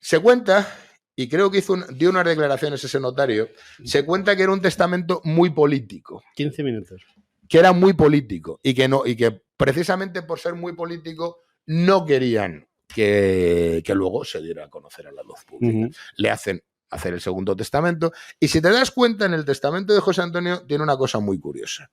Se cuenta, y creo que dio unas declaraciones ese notario, se cuenta que era un testamento muy político. 15 minutos. Que era muy político y que precisamente por ser muy político no querían que luego se diera a conocer a la luz pública. Le hacen hacer el segundo testamento. Y si te das cuenta, en el testamento de José Antonio tiene una cosa muy curiosa.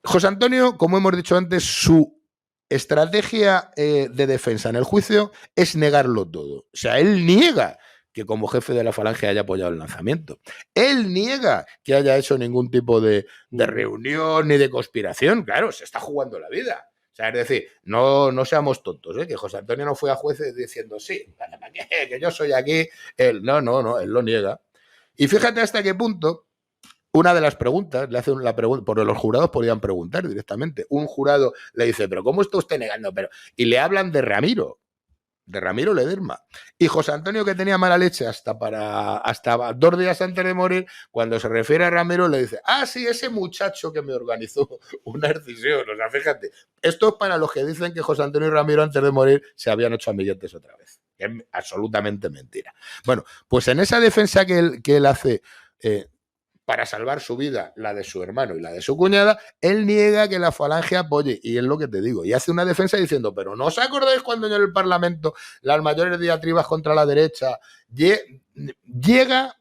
José Antonio, como hemos dicho antes, su estrategia de defensa en el juicio es negarlo todo. O sea, él niega que como jefe de la Falange haya apoyado el lanzamiento. Él niega que haya hecho ningún tipo de reunión ni de conspiración. Claro, se está jugando la vida. O sea, es decir, no seamos tontos, ¿eh? Que José Antonio no fue a jueces diciendo, sí, ¿para qué? Que yo soy aquí. Él no, él lo niega. Y fíjate hasta qué punto. Una de las preguntas, le hacen la pregunta, porque los jurados podían preguntar directamente. Un jurado le dice, ¿pero cómo está usted negando? Y le hablan de Ramiro Ledesma. Y José Antonio, que tenía mala leche hasta 2 días antes de morir, cuando se refiere a Ramiro, le dice, sí, ese muchacho que me organizó una escisión. O sea, fíjate, esto es para los que dicen que José Antonio y Ramiro antes de morir se habían hecho amiguetes otra vez. Es absolutamente mentira. Bueno, pues en esa defensa que él hace para salvar su vida, la de su hermano y la de su cuñada, él niega que la Falange apoye, y es lo que te digo, y hace una defensa diciendo, pero ¿no os acordáis cuando en el Parlamento las mayores diatribas contra la derecha llega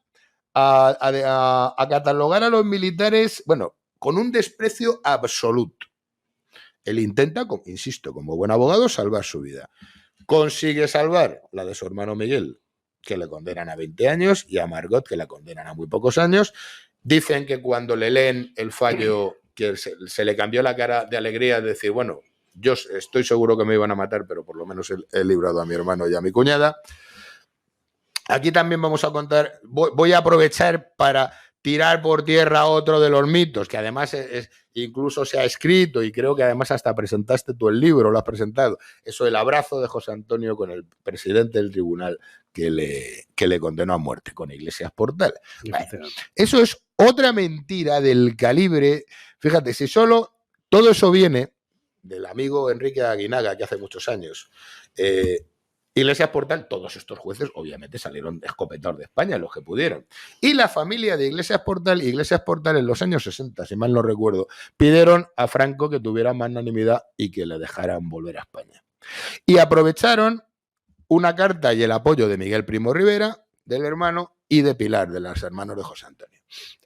a catalogar a los militares, bueno, con un desprecio absoluto? Él intenta, insisto, como buen abogado, salvar su vida. Consigue salvar la de su hermano Miguel, que le condenan a 20 años, y a Margot, que la condenan a muy pocos años. Dicen que cuando le leen el fallo, que se le cambió la cara de alegría, de decir, bueno, yo estoy seguro que me iban a matar, pero por lo menos he librado a mi hermano y a mi cuñada. Aquí también vamos a contar, voy a aprovechar para tirar por tierra otro de los mitos, que además incluso se ha escrito, y creo que además hasta presentaste tú el libro, lo has presentado, eso, el abrazo de José Antonio con el presidente del tribunal que le condenó a muerte, con Iglesias Portal. Bueno, eso es otra mentira del calibre. Fíjate, si solo todo eso viene del amigo Enrique Aguinaga, que hace muchos años, Iglesias Portal, todos estos jueces obviamente salieron escopetados de España, los que pudieron. Y la familia de Iglesias Portal en los años 60, si mal no recuerdo, pidieron a Franco que tuviera magnanimidad y que le dejaran volver a España. Y aprovecharon una carta y el apoyo de Miguel Primo Rivera, del hermano, y de Pilar, de los hermanos de José Antonio.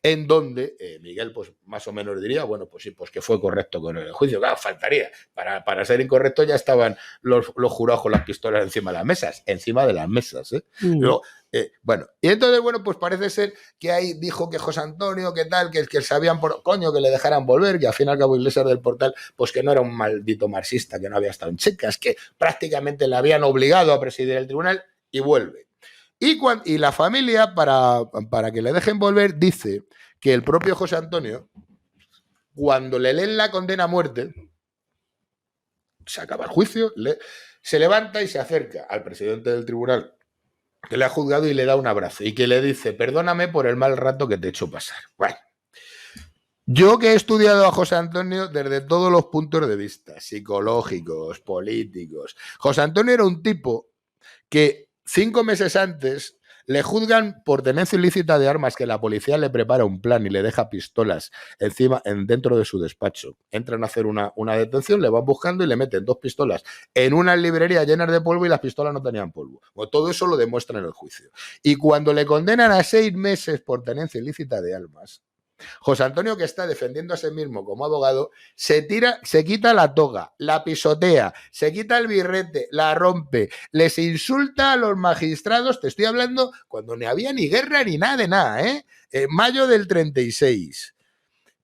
en donde Miguel pues más o menos diría, bueno, pues sí, pues que fue correcto con el juicio. Claro, faltaría. Para ser incorrecto ya estaban los jurados con las pistolas encima de las mesas. Luego, bueno, y entonces, bueno, pues parece ser que ahí dijo que José Antonio, que tal, que sabían por coño que le dejaran volver, que al fin y al cabo Iglesias del Portal, pues que no era un maldito marxista, que no había estado en checas, que prácticamente le habían obligado a presidir el tribunal y vuelve. Y la familia, para que le dejen volver, dice que el propio José Antonio, cuando le leen la condena a muerte, se acaba el juicio, se levanta y se acerca al presidente del tribunal que le ha juzgado y le da un abrazo y que le dice, perdóname por el mal rato que te he hecho pasar. Bueno, yo que he estudiado a José Antonio desde todos los puntos de vista, psicológicos, políticos, José Antonio era un tipo que 5 meses antes le juzgan por tenencia ilícita de armas, que la policía le prepara un plan y le deja pistolas dentro de su despacho. Entran a hacer una detención, le van buscando y le meten 2 pistolas en una librería llenas de polvo y las pistolas no tenían polvo. Bueno, todo eso lo demuestran en el juicio. Y cuando le condenan a 6 meses por tenencia ilícita de armas, José Antonio, que está defendiendo a sí mismo como abogado, se quita la toga, la pisotea, se quita el birrete, la rompe, les insulta a los magistrados. Te estoy hablando cuando ni había ni guerra ni nada de nada, mayo del 36.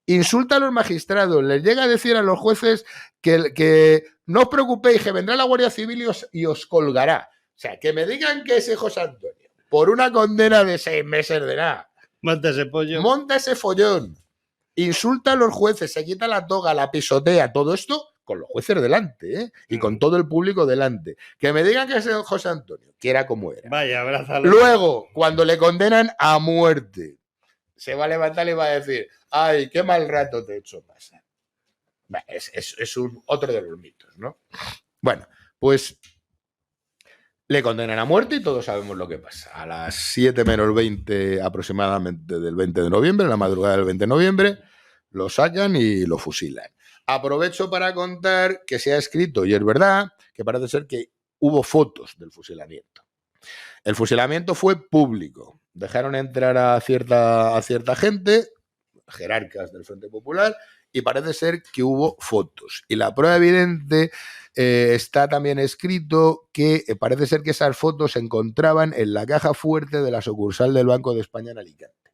Insulta a los magistrados, les llega a decir a los jueces que no os preocupéis, que vendrá la Guardia Civil y os colgará. O sea, que me digan que ese José Antonio, por una condena de 6 meses de nada, monta ese pollo. Monta ese follón. Insulta a los jueces, se quita la toga, la pisotea, todo esto con los jueces delante, y con todo el público delante. Que me digan que es el José Antonio, que era como era. Vaya, abrázalo. Luego, cuando le condenan a muerte, se va a levantar y va a decir, ay, qué mal rato te he hecho pasar. Es otro de los mitos, ¿no? Bueno, pues le condenan a muerte y todos sabemos lo que pasa. A las 7 menos 20 aproximadamente del 20 de noviembre, en la madrugada del 20 de noviembre, lo sacan y lo fusilan. Aprovecho para contar que se ha escrito, y es verdad, que parece ser que hubo fotos del fusilamiento. El fusilamiento fue público. Dejaron entrar a cierta gente, jerarcas del Frente Popular, y parece ser que hubo fotos. Y la prueba evidente está también escrito que parece ser que esas fotos se encontraban en la caja fuerte de la sucursal del Banco de España en Alicante.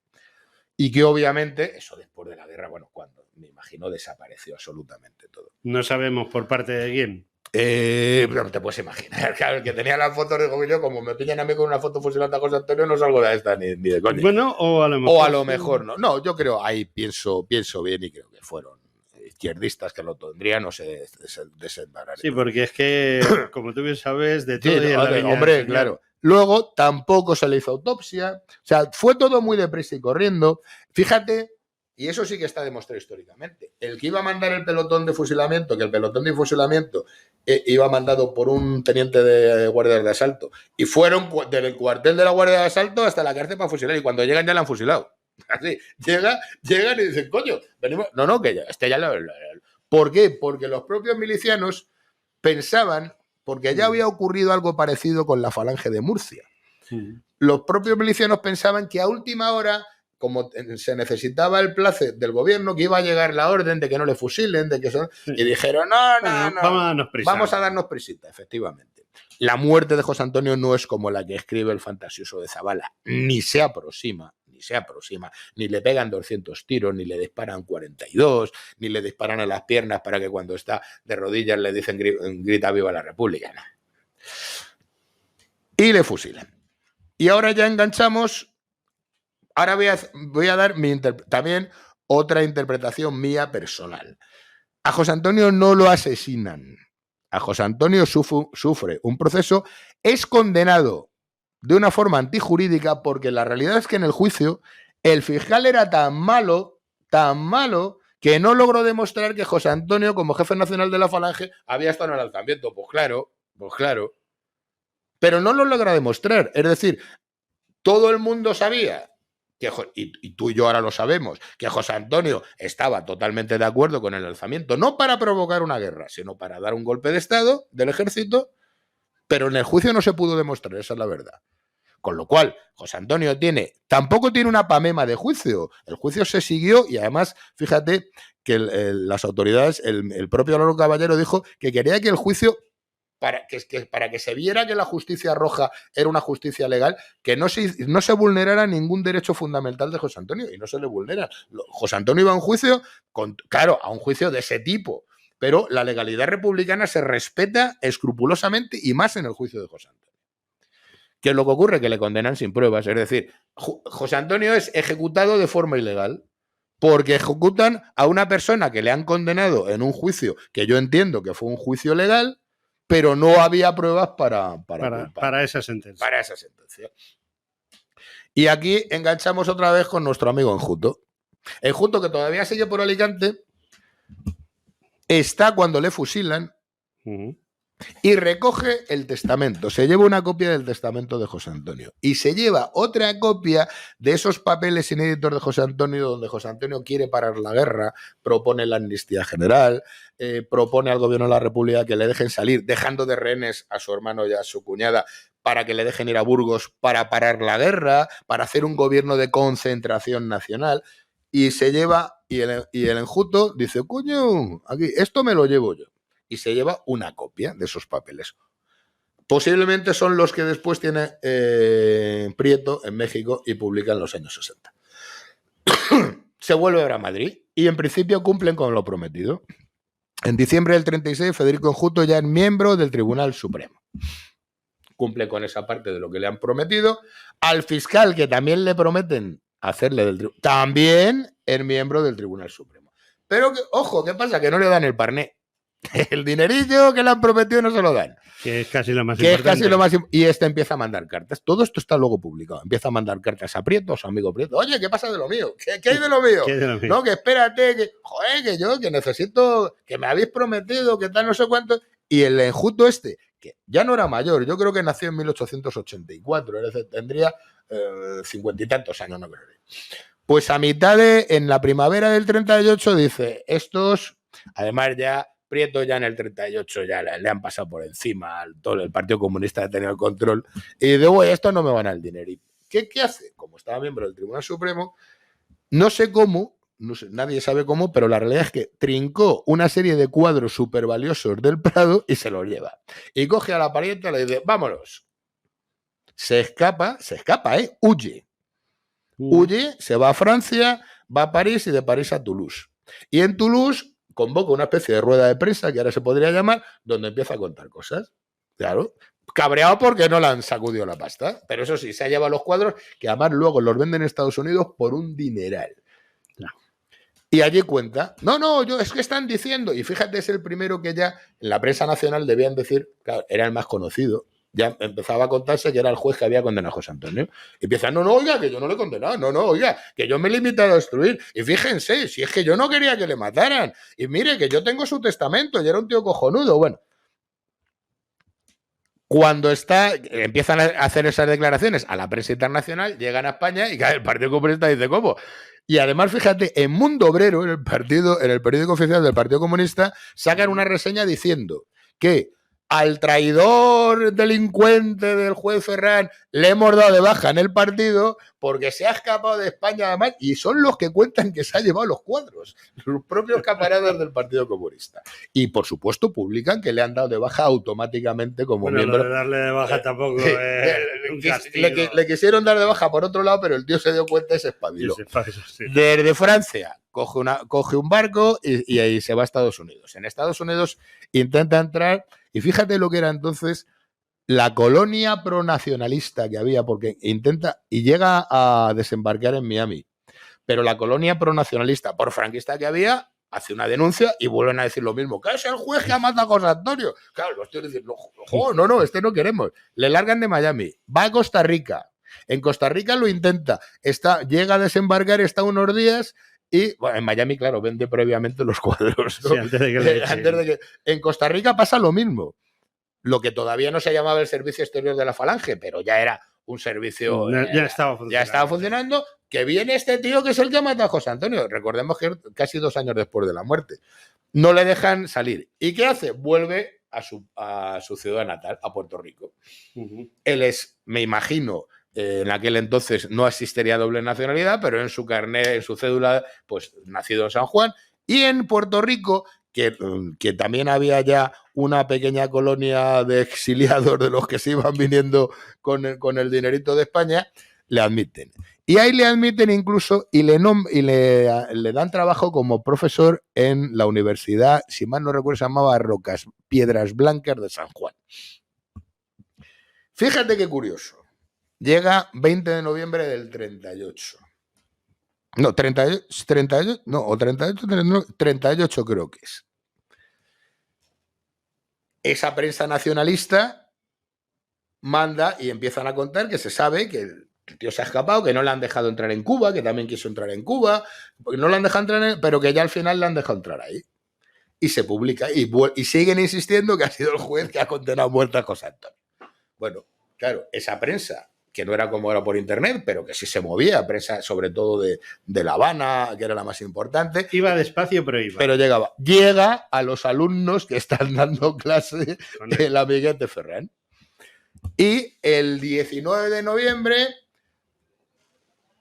Y que obviamente, eso después de la guerra, bueno, cuando me imagino desapareció absolutamente todo. No sabemos por parte de quién. Pero te puedes imaginar, claro, el que tenía las fotos de yo, como me pillan a mí con una foto fusilando a José Antonio, no salgo de esta ni de coña. Bueno, o a lo mejor. No. No, yo creo, ahí pienso bien y creo que fueron izquierdistas que lo tendrían o se desembarcarían. Sí, porque es que, como tú bien sabes, de todo y en la viña hombre, claro. Luego tampoco se le hizo autopsia. O sea, fue todo muy deprisa y corriendo. Fíjate, y eso sí que está demostrado históricamente. El que iba a mandar el pelotón de fusilamiento, que el pelotón de fusilamiento iba mandado por un teniente de guardias de asalto, y fueron del cuartel de la guardia de asalto hasta la cárcel para fusilar, y cuando llegan ya la han fusilado. Así, llegan y dicen, coño, venimos. No, que ya, ¿Por qué? Porque los propios milicianos pensaban, porque ya había ocurrido algo parecido con la Falange de Murcia. Los propios milicianos pensaban que a última hora, como se necesitaba el place del gobierno, que iba a llegar la orden de que no le fusilen, de que y dijeron, no, vamos a darnos prisita, efectivamente. La muerte de José Antonio no es como la que escribe el fantasioso de Zabala, ni se aproxima, ni le pegan 200 tiros, ni le disparan 42, ni le disparan a las piernas para que cuando está de rodillas le dicen grita viva la República. No. Y le fusilan. Y ahora ya enganchamos. Ahora voy a dar también otra interpretación mía personal. A José Antonio no lo asesinan. A José Antonio sufre un proceso, es condenado de una forma antijurídica, porque la realidad es que en el juicio el fiscal era tan malo, que no logró demostrar que José Antonio, como jefe nacional de la Falange, había estado en el alzamiento. Pues claro. Pero no lo logra demostrar. Es decir, todo el mundo sabía, y tú y yo ahora lo sabemos, que José Antonio estaba totalmente de acuerdo con el alzamiento, no para provocar una guerra, sino para dar un golpe de estado del ejército, pero en el juicio no se pudo demostrar, esa es la verdad. Con lo cual, José Antonio tampoco tiene una pamema de juicio. El juicio se siguió y además, fíjate que las autoridades, el propio Loro Caballero dijo que quería que el juicio, para que se viera que la justicia roja era una justicia legal, que no se vulnerara ningún derecho fundamental de José Antonio, y no se le vulnera. José Antonio iba a un juicio, claro, a un juicio de ese tipo, pero la legalidad republicana se respeta escrupulosamente y más en el juicio de José Antonio. ¿Qué es lo que ocurre? Que le condenan sin pruebas. Es decir, José Antonio es ejecutado de forma ilegal porque ejecutan a una persona que le han condenado en un juicio que yo entiendo que fue un juicio legal, pero no había pruebas para esa sentencia. Para esa sentencia. Y aquí enganchamos otra vez con nuestro amigo Enjuto. Enjuto, que todavía sigue por Alicante, está cuando le fusilan y recoge el testamento. Se lleva una copia del testamento de José Antonio y se lleva otra copia de esos papeles inéditos de José Antonio, donde José Antonio quiere parar la guerra, propone la amnistía general, propone al gobierno de la República que le dejen salir, dejando de rehenes a su hermano y a su cuñada para que le dejen ir a Burgos para parar la guerra, para hacer un gobierno de concentración nacional. Y se lleva, y el Enjuto dice, coño, aquí, esto me lo llevo yo. Y se lleva una copia de esos papeles. Posiblemente son los que después tiene Prieto en México y publica en los años 60. Se vuelve ahora a Madrid y en principio cumplen con lo prometido. En diciembre del 36, Federico Enjuto ya es miembro del Tribunal Supremo. Cumple con esa parte de lo que le han prometido. Al fiscal, que también le prometen hacerle del tribunal, también es miembro del Tribunal Supremo. Pero, ojo, ¿qué pasa? Que no le dan el parné. El dinerillo que le han prometido no se lo dan. Que es casi lo más importante. Y empieza a mandar cartas. Todo esto está luego publicado. Empieza a mandar cartas a Prieto, a su amigo Prieto. Oye, ¿qué pasa de lo mío? ¿Qué hay de lo mío? No, que espérate, que necesito, que me habéis prometido, que tal, no sé cuánto. Y el Enjuto que ya no era mayor, yo creo que nació en 1884, es decir, tendría 50 y tantos años, no creo. Pues a en la primavera del 38 dice, además ya Prieto ya en el 38 ya le han pasado por encima, todo el Partido Comunista ha tenido el control, y de güey, esto no me van al dinero. ¿Qué hace? Como estaba miembro del Tribunal Supremo, no sé cómo, nadie sabe cómo, pero la realidad es que trincó una serie de cuadros súper valiosos del Prado y se los lleva. Y coge a la parienta y le dice, vámonos. Se escapa, huye. Huye, se va a Francia, va a París y de París a Toulouse. Y en Toulouse convoca una especie de rueda de prensa, que ahora se podría llamar, donde empieza a contar cosas. Claro, cabreado porque no le han sacudido la pasta. Pero eso sí, se ha llevado los cuadros, que además luego los venden en Estados Unidos por un dineral. No. Y allí cuenta, es que están diciendo, y fíjate, es el primero que ya en la prensa nacional debían decir, claro, era el más conocido. Ya empezaba a contarse que era el juez que había condenado a José Antonio. Y empieza, oiga, que yo no le he condenado, oiga, que yo me he limitado a destruir. Y fíjense, si es que yo no quería que le mataran. Y mire, que yo tengo su testamento y era un tío cojonudo. Bueno, cuando empiezan a hacer esas declaraciones a la prensa internacional, llegan a España y el Partido Comunista dice, ¿cómo? Y además, fíjate, en Mundo Obrero, en el periódico oficial del Partido Comunista, sacan una reseña diciendo que al traidor delincuente del juez Ferran le hemos dado de baja en el partido porque se ha escapado de España además, y son los que cuentan que se ha llevado los cuadros, los propios camaradas del Partido Comunista. Y por supuesto publican que le han dado de baja automáticamente como miembro. Lo de darle de baja tampoco le quisieron dar de baja por otro lado, pero el tío se dio cuenta y se espabiló. Sí. Desde Francia coge un barco y ahí se va a Estados Unidos. En Estados Unidos intenta entrar. Y fíjate lo que era entonces la colonia pronacionalista que había, porque intenta y llega a desembarcar en Miami. Pero la colonia pronacionalista por franquista que había hace una denuncia y vuelven a decir lo mismo. ¿Qué es el juez que ha matado a José Antonio? Claro, los tíos dicen, no, no queremos. Le largan de Miami, va a Costa Rica. En Costa Rica lo intenta, llega a desembarcar, está unos días. Y bueno, en Miami, claro, vende previamente los cuadros, ¿no? Sí, antes de que en Costa Rica pasa lo mismo. Lo que todavía no se llamaba el Servicio Exterior de la Falange, pero ya era un servicio. Ya estaba funcionando. Que viene este tío que es el que mata a José Antonio. Recordemos que casi 2 años después de la muerte. No le dejan salir. ¿Y qué hace? Vuelve a su ciudad natal, a Puerto Rico. Él es, me imagino, En aquel entonces no existiría doble nacionalidad, pero en su carnet, en su cédula, pues nacido en San Juan. Y en Puerto Rico, que también había ya una pequeña colonia de exiliados de los que se iban viniendo con el dinerito de España, le admiten. Y ahí le admiten incluso y le dan trabajo como profesor en la universidad, si mal no recuerdo, se llamaba Piedras Blancas de San Juan. Fíjate qué curioso. Llega 20 de noviembre del 38. No, 38, no, o 38, 38 creo que es. Esa prensa nacionalista manda y empiezan a contar que se sabe que el tío se ha escapado, que no le han dejado entrar en Cuba, que también quiso entrar en Cuba, no le han dejado entrar, pero que ya al final le han dejado entrar ahí. Y se publica y siguen insistiendo que ha sido el juez que ha condenado a muerte a José Antonio. Bueno, claro, esa prensa, que no era como era por internet, pero que sí se movía, prensa sobre todo de La Habana, que era la más importante. Iba despacio, pero iba. Pero llegaba. Llega a los alumnos que están dando clase el amiguete Ferran. Y el 19 de noviembre,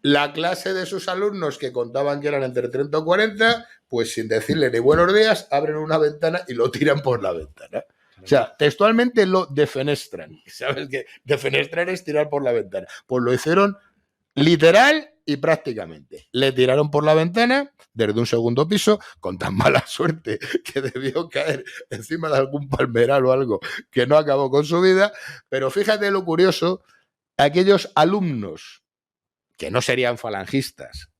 la clase de sus alumnos, que contaban que eran entre 30 o 40, pues sin decirle ni buenos días, abren una ventana y lo tiran por la ventana. O sea, textualmente lo defenestran. ¿Sabes qué? Defenestrar es tirar por la ventana. Pues lo hicieron literal y prácticamente. Le tiraron por la ventana desde un segundo piso con tan mala suerte que debió caer encima de algún palmeral o algo que no acabó con su vida. Pero fíjate lo curioso, aquellos alumnos que no serían falangistas,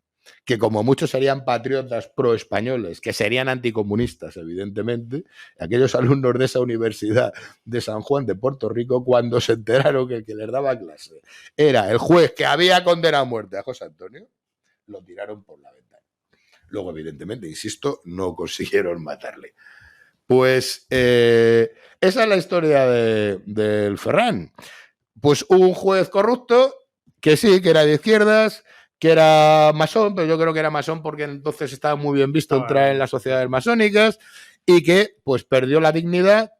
que como muchos serían patriotas pro-españoles, que serían anticomunistas, evidentemente, aquellos alumnos de esa universidad de San Juan de Puerto Rico, cuando se enteraron que el que les daba clase era el juez que había condenado a muerte a José Antonio, lo tiraron por la ventana. Luego, evidentemente, insisto, no consiguieron matarle. Pues esa es la historia del Ferran. Pues hubo un juez corrupto que sí, que era de izquierdas, que era masón, pero yo creo que era masón porque entonces estaba muy bien visto entrar en las sociedades masónicas, y que pues perdió la dignidad,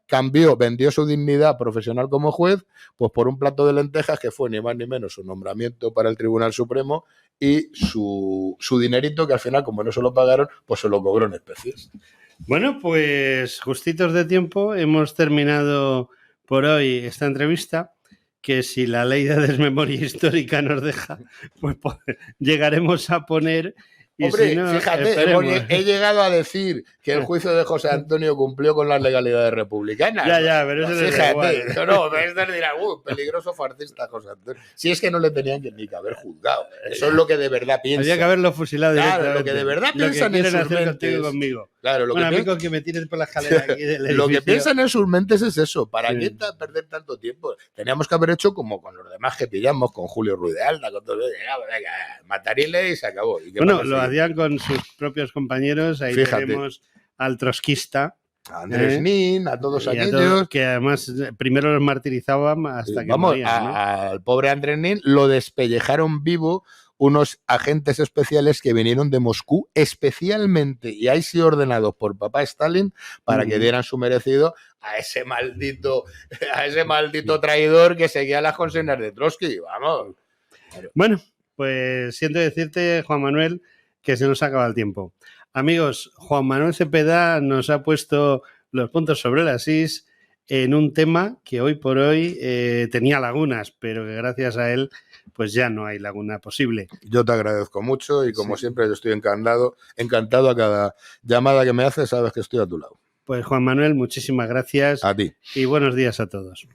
vendió su dignidad profesional como juez, pues por un plato de lentejas que fue ni más ni menos su nombramiento para el Tribunal Supremo y su dinerito, que al final, como no se lo pagaron, pues se lo cobró en especies. Bueno, pues justitos de tiempo, hemos terminado por hoy esta entrevista, que si la ley de desmemoria histórica nos deja, pues llegaremos a poner... Hombre, si no, fíjate, he llegado a decir que el juicio de José Antonio cumplió con las legalidades republicanas. Ya, pero eso es igual. No, pero esto dirá, peligroso fascista José Antonio. Si es que no le tenían ni que haber juzgado. Eso es lo que de verdad piensan. Había que haberlo fusilado directamente. Claro, lo que de verdad piensan en sus mentes. Conmigo. Claro, lo bueno, que amigo, que me tires por la escalera aquí del edificio. Lo que piensan en sus mentes es eso. ¿Para qué perder tanto tiempo? Teníamos que haber hecho como con los demás que pillamos, con Julio Ruiz de Alda, con todo. Venga, matarile y se acabó. ¿Y bueno, lo hacían con sus propios compañeros. Ahí tenemos al trotskista, a Andrés Nin, a todos aquellos. Que además primero los martirizaban hasta que vamos, morían, ¿no? Al pobre Andrés Nin lo despellejaron vivo unos agentes especiales que vinieron de Moscú especialmente, y ahí sí ordenados por papá Stalin, para que dieran su merecido a ese maldito traidor que seguía las consignas de Trotsky. Vamos. Bueno, pues siento decirte, Juan Manuel, que se nos acaba el tiempo. Amigos, Juan Manuel Cepeda nos ha puesto los puntos sobre las is en un tema que hoy por hoy tenía lagunas, pero que gracias a él pues ya no hay laguna posible. Yo te agradezco mucho y como siempre yo estoy encantado a cada llamada que me haces, sabes que estoy a tu lado. Pues Juan Manuel, muchísimas gracias. A ti. Y buenos días a todos.